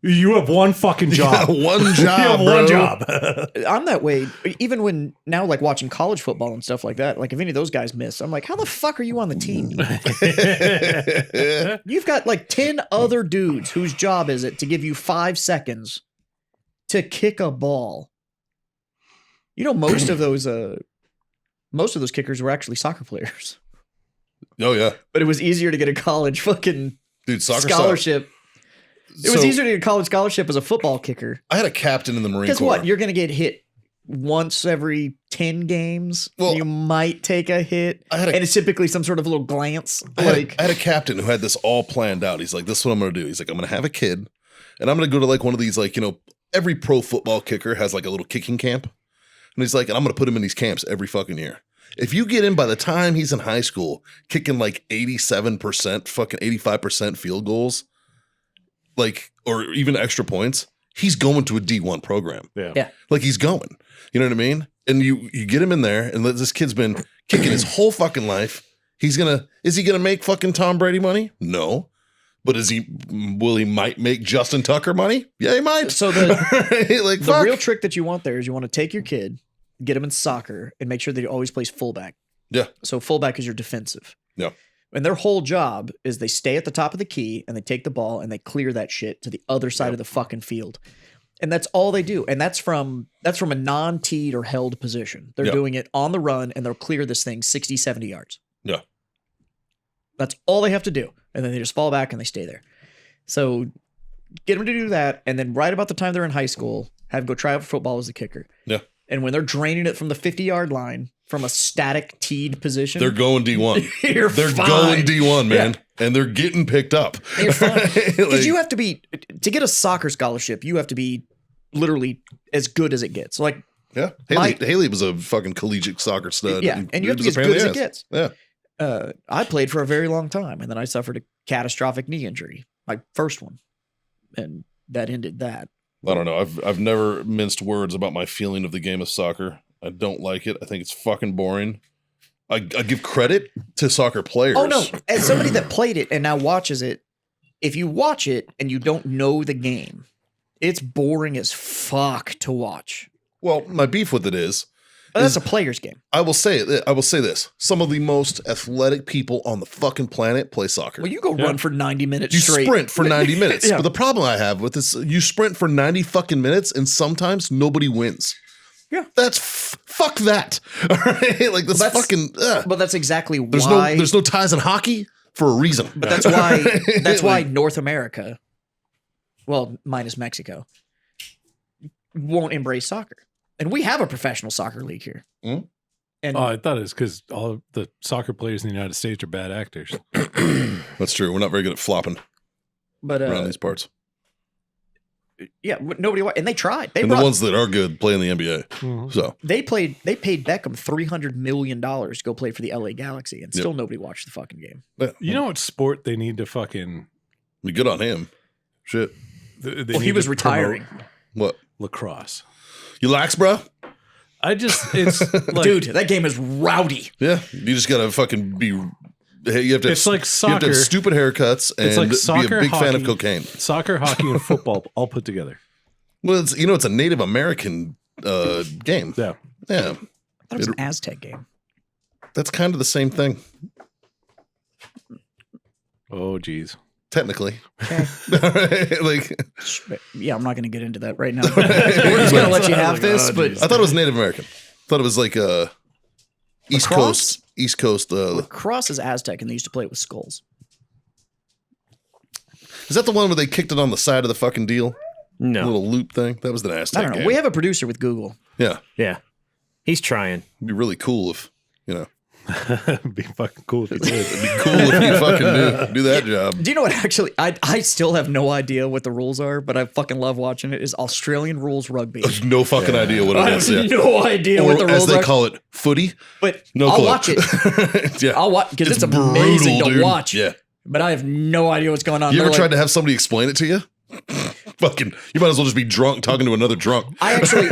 you have one fucking job. One job, you have bro. one job. I'm that way. Even when now, like watching college football and stuff like that. Like if any of those guys miss, I'm like, how the fuck are you on the team? You've got like 10 other dudes whose job is it to give you 5 seconds to kick a ball. You know, most of those kickers were actually soccer players. Oh yeah, But it was easier to get a college fucking dude, soccer scholarship. It was So, easier to get a college scholarship as a football kicker. I had a captain in the Marine Guess Corps. what? You're going to get hit once every 10 games. Well, you might take a hit. I had a- And it's typically some sort of little glance. I had a captain who had this all planned out. He's like, this is what I'm going to do. He's like, I'm going to have a kid and I'm going to go to like one of these, like, you know, every pro football kicker has like a little kicking camp. And he's like, and I'm going to put him in these camps every fucking year. If you get in by the time he's in high school, kicking like 87%, fucking 85% field goals, like, or even extra points, he's going to a D1 program. Yeah. Like he's going, you know what I mean? And you get him in there and this kid's been kicking his whole fucking life. Is he gonna make fucking Tom Brady money? No. But will he might make Justin Tucker money? Yeah, he might. So the like, the fuck. real trick that you want there is you want to take your kid, get him in soccer, and make sure that he always plays fullback. Yeah. So fullback is your defensive. Yeah. And their whole job is they stay at the top of the key and they take the ball and they clear that shit to the other side of the fucking field. And that's all they do. And that's from a non-teed or held position. They're Yeah. doing it on the run and they'll clear this thing 60, 70 yards. Yeah. That's all they have to do. And then they just fall back and they stay there. So get them to do that. And then right about the time they're in high school, have them go try out for football as a kicker. Yeah. And when they're draining it from the 50-yard line from a static teed position, They're going D1. you're They're fine. going D1, man. And they're getting picked up. You're fine. Because Like, you have to be, to get a soccer scholarship, you have to be literally as good as it gets. Like, yeah. my- Haley was a fucking collegiate soccer stud. yeah, and you have to was be a as pain in good as the it ass. gets. Yeah. I played for a very long time, and then I suffered a catastrophic knee injury, my first one, and that ended that. I don't know. I've never minced words about my feeling of the game of soccer. I don't like it. I think it's fucking boring. I give credit to soccer players. Oh no! As somebody that played it and now watches it, if you watch it and you don't know the game, it's boring as fuck to watch. Well, my beef with it is, But that's a player's game. I will say this: some of the most athletic people on the fucking planet play soccer. Well, you go run for 90 minutes You straight. sprint for 90 minutes. Yeah. But the problem I have with this, you sprint for 90 fucking minutes and sometimes nobody wins. Yeah. That's fuck that. All right. Like that's That's- fucking, But that's exactly there's why. there's no ties in hockey for a reason. But that's why. That's why Like, North America, well, minus Mexico, won't embrace soccer, and we have a professional soccer league here. Mm. And Oh, I thought it was because all of the soccer players in the United States are bad actors. that's true. We're not very good at flopping but around these parts. yeah, nobody. And they tried. They And brought, the ones that are good play in the NBA. Mhm. So They paid Beckham $300 million to go play for the LA Galaxy, and still nobody watched the fucking game. yeah, You know what sport they need to fucking? be good on him. Shit. They Well, he need was to retiring, promote What? lacrosse. You lax, bro? It's like, dude. That game is rowdy. Yeah. You just gotta fucking be. Hey, you have to. It's like You have to soccer. have stupid haircuts and It's like be soccer, a big fan of hockey. cocaine. Soccer, hockey, and football all put together. Well, it's a Native American game. Yeah. Yeah, I thought it was an Aztec game. that's kind of the same thing, Oh, geez. technically. Okay. Like, Yeah, I'm not going to get into that right now. We're just going to let you have this, but I thought it was Native American. I thought it was like East Lacrosse? Coast. East Coast. lacrosse is Aztec, and they used to play it with skulls. Is that the one where they kicked it on the side of the fucking deal? No. Little loop thing. That was the Aztec I don't know. game. We have a producer with Google. Yeah, Yeah. He's trying. it'd be really cool if It'd be fucking cool if you did. it'd be cool if you fucking do that job. Do you know what? Actually, I still have no idea what the rules are, but I fucking love watching it. Is Australian rules rugby. There's no fucking idea what I it have is. Yeah. no idea Or what the as rules they are. call it, footy. But No I'll clue. watch it. Yeah, I'll watch because it's brutal, amazing to dude. watch. Yeah. But I have no idea what's going on. You They're ever tried like- to have somebody explain it to you? Fucking, you might as well just be drunk talking to another drunk. I actually,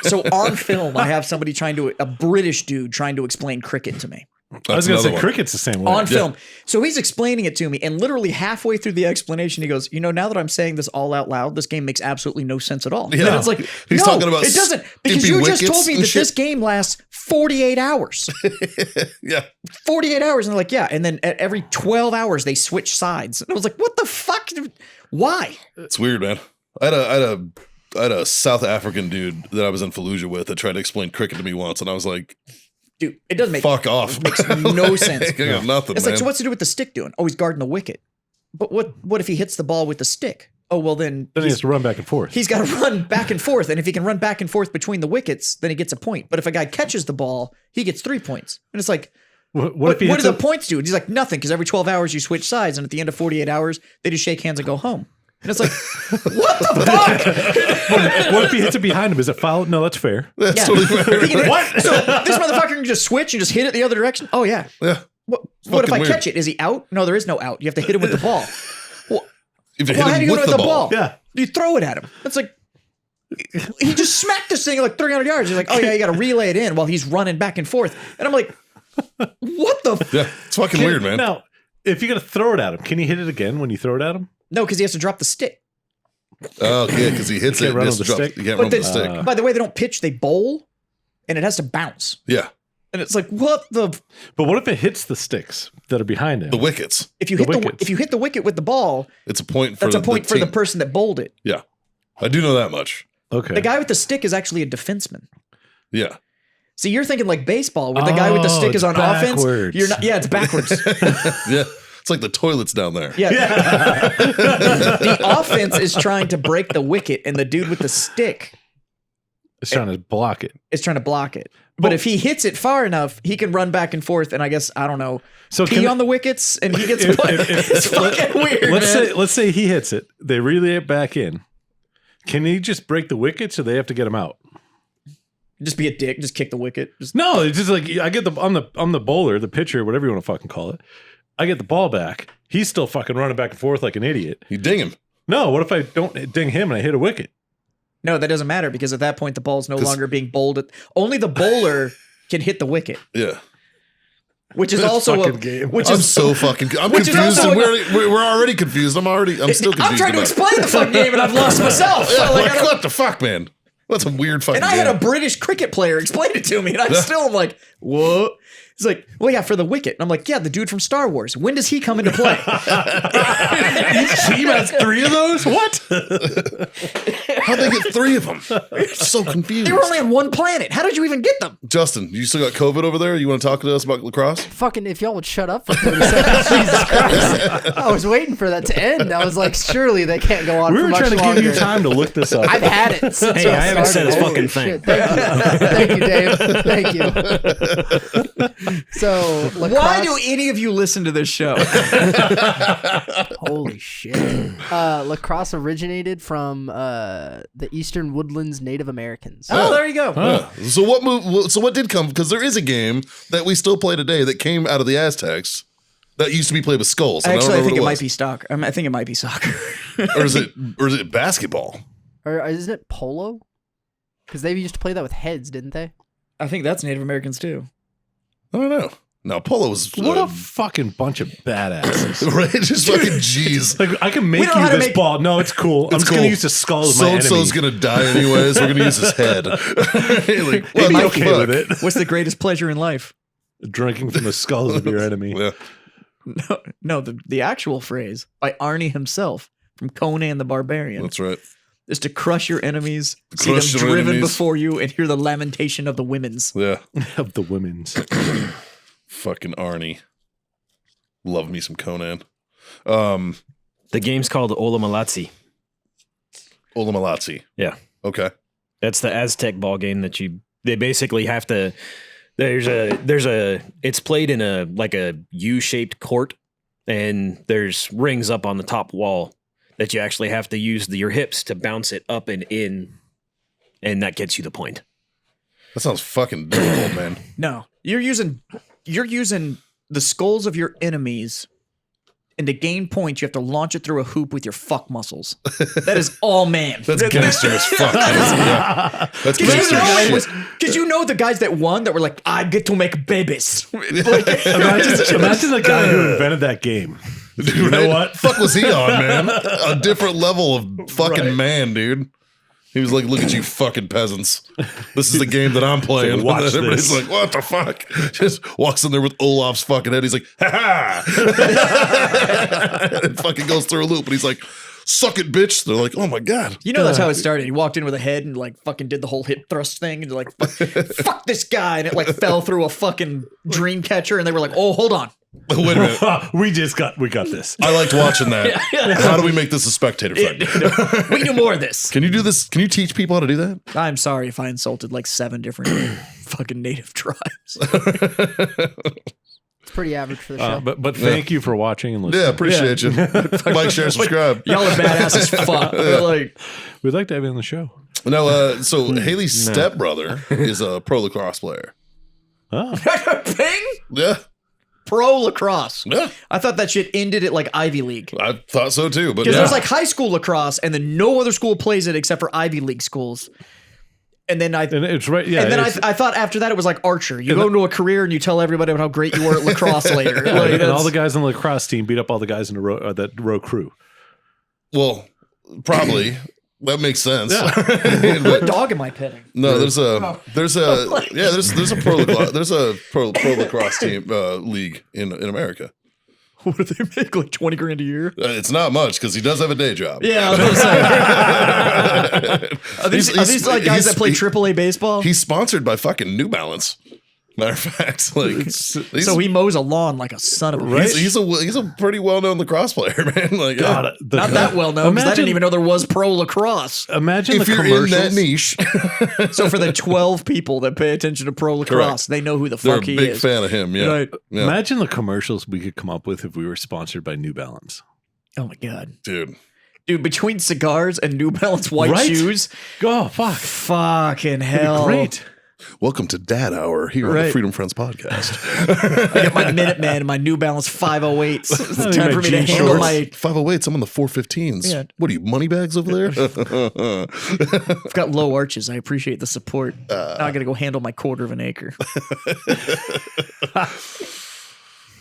so on film, I have somebody a British dude trying to explain cricket to me. I was going to say another one. cricket's the same way. on film. So he's explaining it to me, and literally halfway through the explanation, he goes, now that I'm saying this all out loud, this game makes absolutely no sense at all. Yeah. And it's like, He's talking about it doesn't, because skipping you just wickets told me and that this shit. game lasts 48 hours. Yeah. 48 hours. And they're like, yeah. And then at every 12 hours, they switch sides. And I was like, what the fuck? Why? It's weird, man. I had a South African dude that I was in Fallujah with that tried to explain cricket to me once, and I was like, Dude, it doesn't make fuck off. makes no sense. I got nothing, It's man. like, so what's to do with the stick doing? Oh, he's guarding the wicket. But what if he hits the ball with the stick? Oh, well, then Then he has to run back and forth. he's got to run back and forth. And if he can run back and forth between the wickets, then he gets a point. But if a guy catches the ball, he gets 3 points. And it's like, What if he what hits do the it? points do? And he's like, nothing, because every 12 hours you switch sides. And at the end of 48 hours, they just shake hands and go home. And it's like, what the fuck? What if he hits it behind him? Is it foul? No, that's fair. That's Yeah. totally fair. He can- So this motherfucker can just switch and just hit it the other direction? Oh, yeah. Yeah. What if fucking I weird. catch it? Is he out? No, there is no out. You have to hit him with the ball. If you Well, how hit do him you with hit the ball. Yeah. You throw it at him. It's like, he just smacked this thing like 300 yards. He's like, oh, yeah, you got to relay it in while he's running back and forth. And I'm like, what the? Yeah. It's fucking weird, man. Now, if you got to throw it at him, can he hit it again when you throw it at him? No, because he has to drop the stick. Oh, yeah, because he hits You it. can't run and it's with the dropped. stick? You can't But run with the then- stick. By the way, they don't pitch, they bowl, and it has to bounce. Yeah. And it's like, what the? But what if it hits the sticks that are behind him? The wickets. If you The hit the wickets. if you hit the wicket with the ball, It's a point for that's a point for the team. person that bowled it. Yeah. I do know that much. Okay. The guy with the stick is actually a defenseman. Yeah. See, you're thinking like baseball, where the guy with the stick it's is on offense. backwards. You're not. Yeah, it's backwards. Yeah. It's like the toilets down there. Yeah. The offense is trying to break the wicket, and the dude with the stick It's trying to block it. is trying to block it. But if he hits it far enough, he can run back and forth, and I guess I don't know, So pee can- on the wickets, and he gets put. It's fucking weird, man. Let's say he hits it. They relay it back in. Can he just break the wickets, or they have to get him out? Just be a dick. Just kick the wicket. Just No, it's just like I get I'm the bowler, the pitcher, whatever you want to fucking call it. I get the ball back. He's still fucking running back and forth like an idiot. You ding him. No, what if I don't ding him and I hit a wicket? no, that doesn't matter because at that point the ball's no 'Cause- longer being bowled. Only the bowler can hit the wicket, Yeah. which is This also a fucking game. which I'm is so fucking. I'm Which is confused, also and a- we're already confused. I'm still confused. I'm trying to about it. explain the fucking game and I've lost myself. Yeah, Like, like, I don't- what the fuck, man? That's a weird fucking. and I had a game. British cricket player explain it to me, and I still am like, what? He's like, well, yeah, for the wicket. And I'm like, yeah, the dude from Star Wars. When does he come into play? Each team has 3 of those? What? How'd they get 3 of them? So confused. They were only on one planet. How did you even get them? Justin, you still got COVID over there? You want to talk to us about lacrosse? Fucking, if y'all would shut up for 30 seconds. Jesus Christ. I was waiting for that to end. I was like, surely they can't go on We for were much trying to longer. give you time to look this up. I've had it since Hey, I I haven't said started. a fucking Holy thing. shit. Thank you. Thank you. So, lacrosse, Why do any of you listen to this show? holy shit. Lacrosse originated from the Eastern Woodlands Native Americans. Oh, there you go. Yeah. So what did come? Because there is a game that we still play today that came out of the Aztecs that used to be played with skulls. and Actually, I don't think it remember might be soccer. I think it might be soccer. or is it basketball? Or isn't it polo? Because they used to play that with heads, didn't they? I think that's Native Americans too. I don't know. No, polo was What a fucking bunch of badasses. right. Just fucking jeez. Like I can make We don't know you how to this make- ball. No, it's cool. I'm It's just gonna cool. use the skull of my So enemy. and so's gonna die anyways. We're gonna use his head. Like, He'd what be the okay fuck? with it. What's the greatest pleasure in life? Drinking from the skulls of your enemy. Yeah. No, the actual phrase by Arnie himself from Conan the Barbarian That's right. is to crush your enemies, see Crush them your driven enemies. before you, and hear the lamentation of the women's. Yeah. Of the women's. Fucking Arnie. Love me some Conan. The game's called Olamalatsi. Olamalatsi. Yeah. Okay. That's the Aztec ball game that they basically have to. It's played in a U-shaped court, and there's rings up on the top wall that you actually have to use your hips to bounce it up and in, and that gets you the point. That sounds fucking difficult, man. No, you're using the skulls of your enemies And to gain points, you have to launch it through a hoop with your fuck muscles. That is all man. That's gangster as fuck. Yeah. That's gangster as shit. Because you know the guys that won that were like, I get to make babies. Like, Imagine the guy who invented that game. Dude, You know what? fuck was he on, man? A different level of fucking man, dude. He was like, look at you fucking peasants. This is the game that I'm playing. Watch And everybody's this. like, what the fuck? Just walks in there with Olaf's fucking head. He's like, ha ha. And fucking goes through a loop. And he's like, suck it, bitch. They're like, oh my God. you know that's how it started. He walked in with a head and like fucking did the whole hip thrust thing and like, fuck this guy. And it like fell through a fucking dream catcher. And they were like, oh, hold on. Wait a minute. we got this. I liked watching that. How do we make this a spectator friendly? We do more of this. Can you do this? Can you teach people how to do that? I'm sorry if I insulted like 7 different fucking native tribes. It's pretty average for the show. But thank you for watching and listening. Yeah, appreciate you. Like, share, subscribe. Y'all are badass as fuck. Like, We'd like to have you on the show. No, so Haley's stepbrother is a pro lacrosse player. Oh. Ping? Yeah, Pro lacrosse. yeah. I thought that shit ended at like Ivy League. I thought so too, but Because yeah. there's like high school lacrosse, and then no other school plays it except for Ivy League schools. And then And it's right. Yeah. and then it's- I thought after that it was like Archer. You go into a career and you tell everybody about how great you were at lacrosse later. Like, and all that's- the guys on the lacrosse team beat up all the guys in the row, that row crew. well, probably that makes sense. what But dog am I petting? no, there's a pro lacrosse team league in America. What do they make? Like 20 grand a year? It's not much because he does have a day job. Yeah, I was gonna say. Are these like guys that play AAA baseball? He's sponsored by fucking New Balance. Matter of fact, like So he mows a lawn like a son of a Right? bitch. he's a pretty well known lacrosse player, man. Like, God, Not that well known because I didn't even know there was pro lacrosse. Imagine if the you're commercials. in that niche, So for the 12 people that pay attention to pro lacrosse, they know who the they're a fuck he big is. fan of him. Yeah, Right. yeah. Imagine the commercials we could come up with if we were sponsored by New Balance. Oh my god, Dude. between cigars and New Balance white Right? shoes, Oh, fuck. fucking hell, Great. Welcome to Dad Hour here on the Right. Freedom Friends podcast. I got my Minuteman and my New Balance 508s. It's Not time even for me to jean handle shorts. my. 508s, I'm on the 415s. Yeah. What are you, money bags over there? I've got low arches. I appreciate the support. Now I got to go handle my quarter of an acre.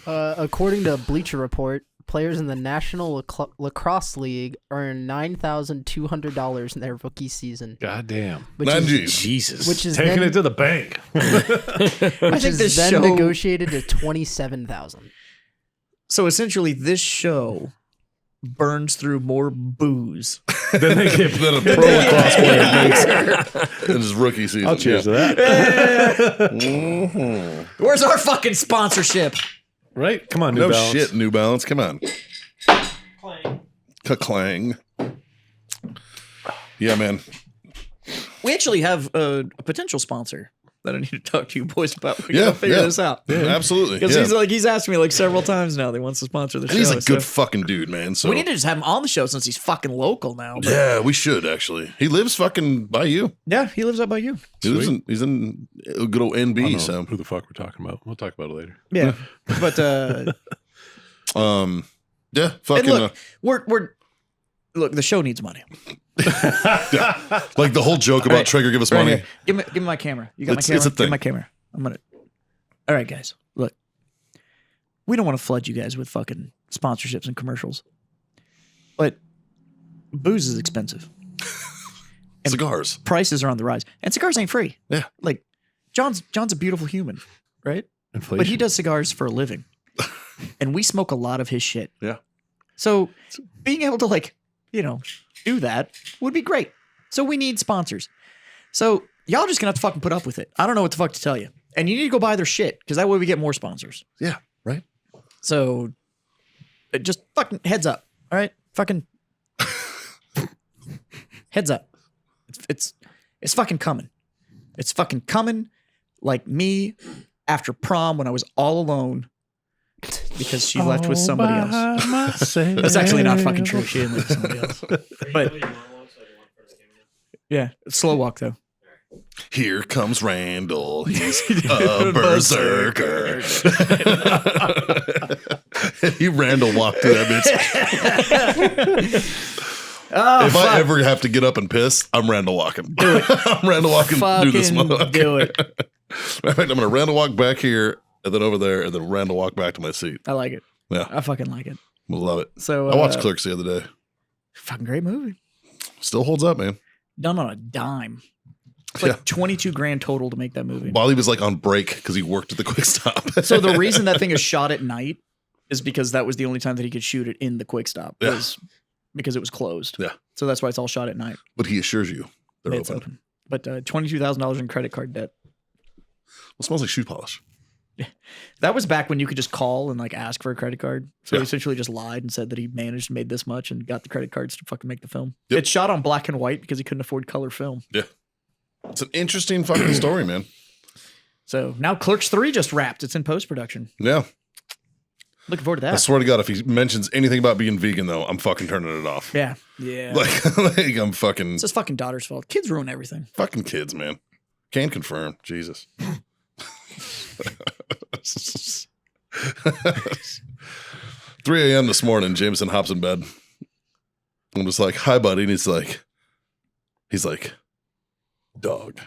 According to Bleacher Report, players in the National Lacrosse League earn $9,200 in their rookie season, God damn. which 9 is, G's. Jesus. which is Taking then, it to the bank. I think is this then show. negotiated to $27,000. So essentially, this show burns through more booze. Then they get Then a pro lacrosse player makes in his rookie season. I'll cheers Yeah. to that. Where's our fucking sponsorship? Right? Come on, New No Balance. shit, New Balance. Come on. Ka-clang. Yeah, man. We actually have a potential sponsor that I need to talk to you boys about. We Yeah, gotta figure yeah. this out. Absolutely. Because Yeah. he's asked me like several times now that he wants to sponsor the And show. he's a good so- fucking dude, man. So we need to just have him on the show since he's fucking local now. But yeah, we should actually. He lives fucking by you. yeah, he lives up by you. He lives in, he's in good old I don't NB. know So who the fuck we're talking about. We'll talk about it later. Yeah, but yeah, and fucking look, we're look. The show needs money. like the whole joke about Right. Traeger give us Right money. here. Give me my camera. You got It's- my camera. it's a Give me thing. my camera. I'm gonna. All right, guys. Look, we don't want to flood you guys with fucking sponsorships and commercials, but booze is expensive. And Cigars. prices are on the rise, and cigars ain't free. Yeah. Like John's a beautiful human, right? Inflation. But he does cigars for a living, and we smoke a lot of his shit. Yeah. So being able to do that would be great. So we need sponsors. So y'all just gonna have to fucking put up with it. I don't know what the fuck to tell you. And you need to go buy their shit because that way we get more sponsors. Yeah, right. So just fucking heads up. All right? Fucking heads up. It's fucking coming. It's fucking coming like me after prom when I was all alone because she left with somebody else. That's actually not fucking true. She didn't live with somebody else. But yeah, slow walk though. Here comes Randall. He's a berserker. He Randall walked through that bitch. If I ever have to get up and piss, I'm Randall walking. Do it. I'm Randall walking through this motherfucker. Do it. In fact, I'm going to Randall walk back here and then over there and then Randall walk back to my seat. I like it. Yeah. I fucking like it. We'll love it. So I watched Clerks the other day. Fucking great movie. Still holds up, man. Done on a dime. It's like 22 grand total to make that movie. While he was like on break because he worked at the Quick Stop. So the reason that thing is shot at night is because that was the only time that he could shoot it in the Quick Stop. Was because it was closed. Yeah. So that's why it's all shot at night. But he assures you they're It's open. But $22,000 in credit card debt. Well, it smells like shoe polish. That was back when you could just call and like ask for a credit card. So Yeah. he essentially just lied and said that he managed and made this much and got the credit cards to fucking make the film. Yep. It's shot on black and white because he couldn't afford color film. Yeah. It's an interesting fucking story, man. So now Clerks 3 just wrapped. It's in post-production. Yeah. Looking forward to I that. swear to God, if he mentions anything about being vegan, though, I'm fucking turning it off. Yeah. Yeah. Like I'm fucking It's his fucking daughter's fault. Kids ruin everything. fucking kids, man. Can confirm. Jesus. 3 a.m. this morning, Jameson hops in bed. I'm just like, hi, buddy. And he's like, dog.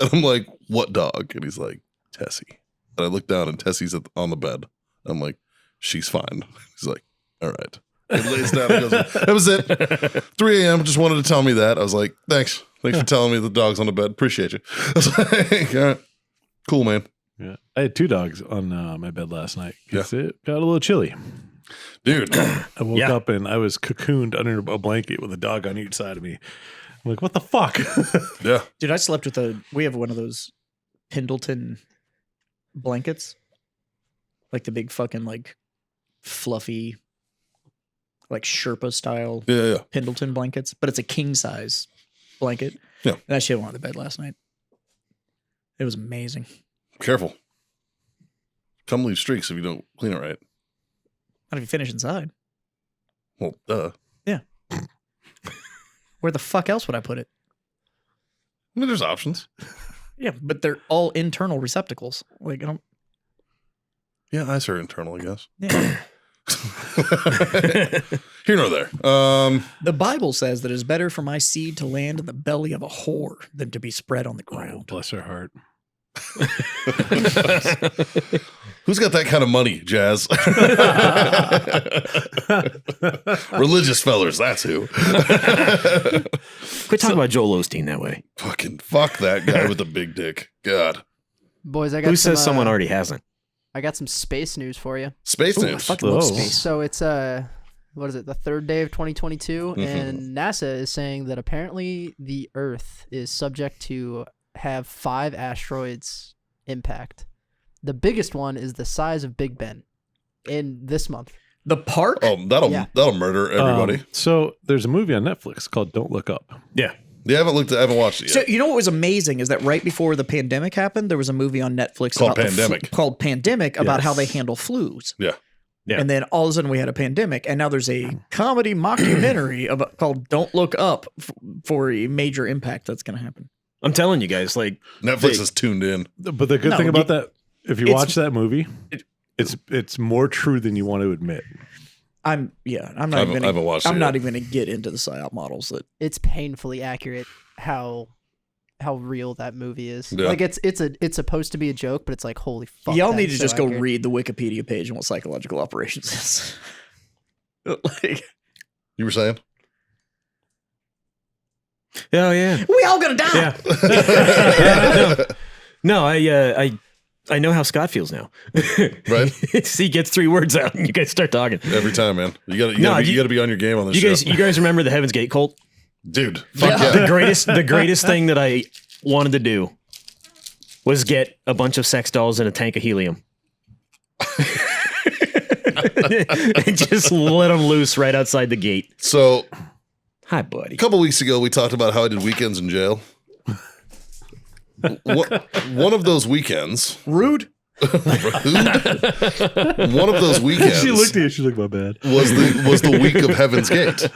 And I'm like, what dog? And he's like, Tessie. And I look down and Tessie's on the bed. I'm like, she's fine. He's like, all right. He lays down and goes, that was it. 3 a.m. Just wanted to tell me that. I was like, thanks. Thanks for telling me the dog's on the bed. Appreciate you. I was like, all right. Cool, man. Yeah, I had 2 dogs on my bed last night. Yeah. It got a little chilly. Dude. I woke up and I was cocooned under a blanket with a dog on each side of me. I'm like, what the fuck? Yeah. Dude, I slept with we have one of those Pendleton blankets. Like the big fucking like fluffy, like Sherpa style Yeah. Pendleton blankets, but it's a king size blanket. Yeah. And that shit went on the bed last night. It was amazing. Careful. Come leave streaks if you don't clean it right. Not if you finish inside. Well, duh. Yeah. Where the fuck else would I put it? I mean, there's options. Yeah, but they're all internal receptacles. Like I don't. Yeah, eyes are internal, I guess. Yeah. Here nor there. The Bible says that it is better for my seed to land in the belly of a whore than to be spread on the Oh, ground. bless her heart. Who's got that kind of money, Jazz? Religious fellers, that's who. Quit talking about Joel Osteen that way. Fucking fuck that guy with the big dick. God. Boys, I got Who some, says someone already hasn't? I got some space news for you. Space Ooh, I news. fucking love Oh. space. So it's what is it? The 3rd day of 2022, and NASA is saying that apparently the Earth is subject to have 5 asteroids impact. The biggest one is the size of Big Ben in this month. The park? Oh, that'll Yeah. murder everybody. So there's a movie on Netflix called Don't Look Up. Yeah. I haven't watched it So yet. you know what was amazing is that right before the pandemic happened, there was a movie on Netflix Called about Pandemic. called Pandemic about Yes. how they handle flus. Yeah. Yeah. And then all of a sudden we had a pandemic, and now there's a comedy mockumentary about called "Don't Look Up" for a major impact that's going to happen. I'm telling you guys, like, Netflix is tuned in. But the good No, thing about that, if you it's- watch that movie, it's more true than you want to admit. I'm not I even haven't watched it I'm yet. not even going to get into the psyop models that It's painfully accurate how real that movie is. Yeah. Like it's supposed to be a joke, but it's like holy fuck. y'all that need to is just so go accurate. read the Wikipedia page on what psychological operations is. Like, You were saying? oh yeah, we all gonna die. yeah. No, I know how Scott feels now. Right? he gets 3 words out, and you guys start talking. Every time, man. You gotta No, you gotta be on your game on this You show. guys remember the Heaven's Gate cult? Dude, fuck yeah. The greatest thing that I wanted to do was get a bunch of sex dolls in a tank of helium. And just let them loose right outside the gate. So Hi, buddy. a couple weeks ago, we talked about how I did weekends in jail. One of those weekends, Rude. One of those weekends. She looked at you. She's like, my bad. Was the week of Heaven's Gate.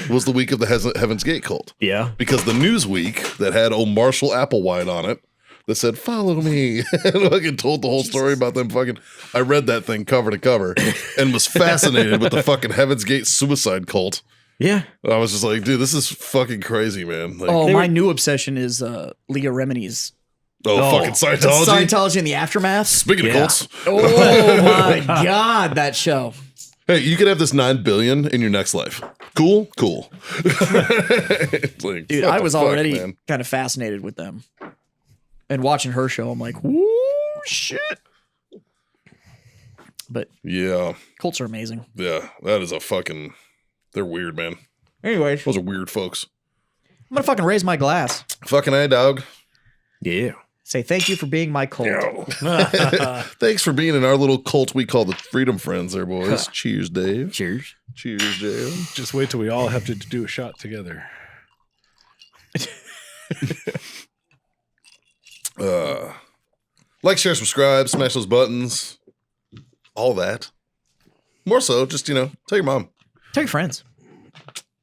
Was the week of the Heaven's Gate cult. Yeah. Because the Newsweek that had Marshall Applewhite on it that said, follow me. And fucking told the whole story about them fucking. I read that thing cover to cover and was fascinated with the fucking Heaven's Gate suicide cult. Yeah. I was just like, dude, this is fucking crazy, man. Like, my new obsession is Leah Remini's fucking Scientology. Scientology and the aftermath. Speaking of cults. Oh my God, that show. Hey, you could have this $9 billion in your next life. Cool? Cool. Like, Dude, what I the was fuck, already man? kind of fascinated with them. And watching her show, I'm like, whoo, shit. But Yeah. cults are amazing. Yeah. That is a fucking. They're weird, man. Anyways, Those are weird folks. I'm going to fucking raise my glass. Fucking A, dog. Yeah. Say thank you for being my cult. Thanks for being in our little cult we call the Freedom Friends there, boys. Cheers, Dave. Cheers. Cheers, Dave. Just wait till we all have to do a shot together. Like, share, subscribe, smash those buttons. All that. More so, just, tell your mom. Tell your friends.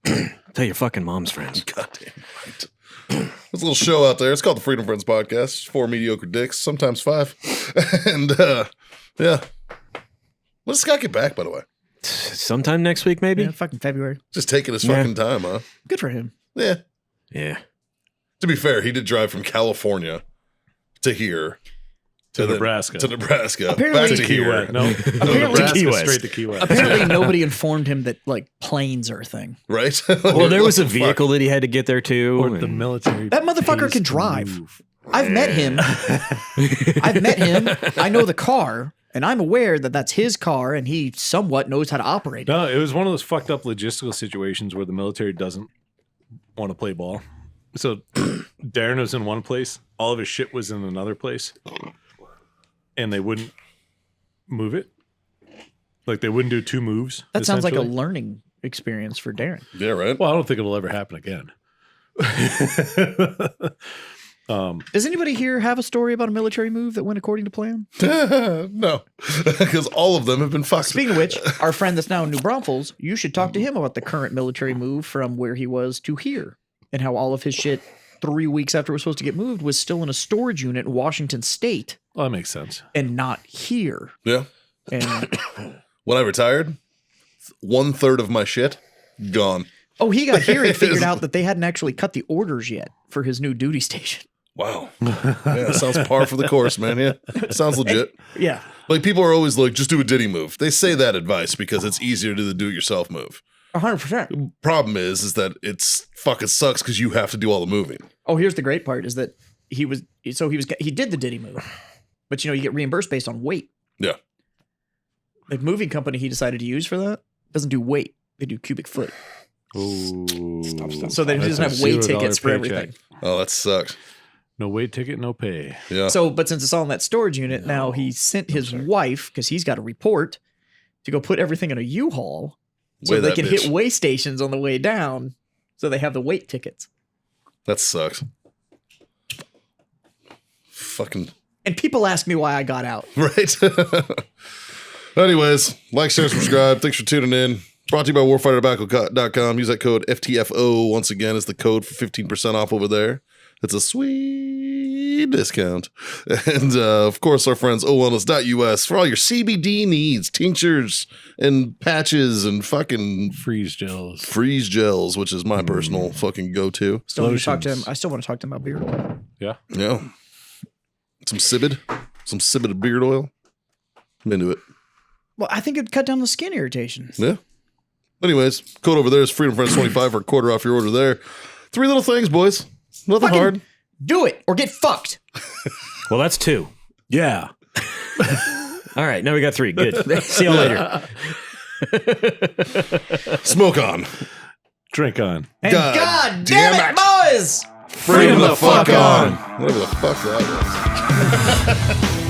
Tell your fucking mom's friends. Goddamn right. There's a little show out there. It's called the Freedom Friends Podcast. It's 4 mediocre dicks, sometimes 5. And, yeah. When does Scott get back, by the way? Sometime next week, maybe? Yeah, fucking February. Just taking his fucking time, huh? Good for him. Yeah. Yeah. To be fair, he did drive from California to here. To then- Nebraska. To Nebraska. Apparently- back to To Key here. West. No, Apparently- Key West. straight to Key West. Apparently, nobody informed him that like planes are a thing. Right? Well, there was a Fuck. vehicle that he had to get there too. Or the and- military. That motherfucker pays can to drive. move. I've met him. I know the car, and I'm aware that that's his car, and he somewhat knows how to operate it. No, it was one of those fucked up logistical situations where the military doesn't want to play ball. So Darren was in one place, all of his shit was in another place, and they wouldn't move it. Like they wouldn't do 2 moves. That sounds like a essentially. learning experience for Darren. Yeah, right? Well, I don't think it'll ever happen again. Does anybody here have a story about a military move that went according to plan? No. Because all of them have been fucked. Speaking of which, our friend that's now in New Braunfels, you should talk to him about the current military move from where he was to here and how all of his shit 3 weeks after it was supposed to get moved was still in a storage unit in Washington State Well, that makes sense. and not here. Yeah. And When I retired, 1/3 of my shit gone. oh, he got here and figured out that they hadn't actually cut the orders yet for his new duty station. Wow. Yeah, sounds par for the course, man. Yeah. Sounds legit. Yeah. Like, people are always like, just do a Diddy move. They say that advice because it's easier to do the do-it-yourself move. 100%. Problem is that it's fucking sucks because you have to do all the moving. Oh, here's the great part is that he did the Diddy move, but you get reimbursed based on weight. Yeah. The moving company he decided to use for that doesn't do weight; they do cubic foot. Ooh. So they That's doesn't a have weight $0 tickets for paycheck. everything. Oh, that sucks. No weight ticket, no pay. Yeah. But since it's all in that storage unit, now he sent his wife because he's got a report to go put everything in a U-Haul so Weigh they that can bitch. hit weigh stations on the way down, so they have the weight tickets. That sucks. Fucking And people ask me why I got out. right. Anyways, like, share, subscribe. Thanks for tuning in. Brought to you by warfightertobacco.com. Use that code FTFO once again as the code for 15% off over there. It's a sweet discount. And of course, our friends owellness.us for all your CBD needs, tinctures and patches and fucking Freeze gels. freeze gels, which is my personal fucking go-to. Still want to talk to him. Lotions. I still want to talk to him about beard oil. Yeah. Yeah. Some Cibid beard oil. I'm into it. Well, I think it'd cut down the skin irritation. Yeah. Anyways, code over there is Freedom Friends 25 for a quarter off your order there. 3 little things, boys. Nothing Fucking hard. do it or get fucked. Well, that's 2. Yeah. All right, now we got 3. Good. See y'all later. Smoke on. Drink on. And God God, damn damn it. it, boys! Freedom the fuck on. Whatever the fuck that was.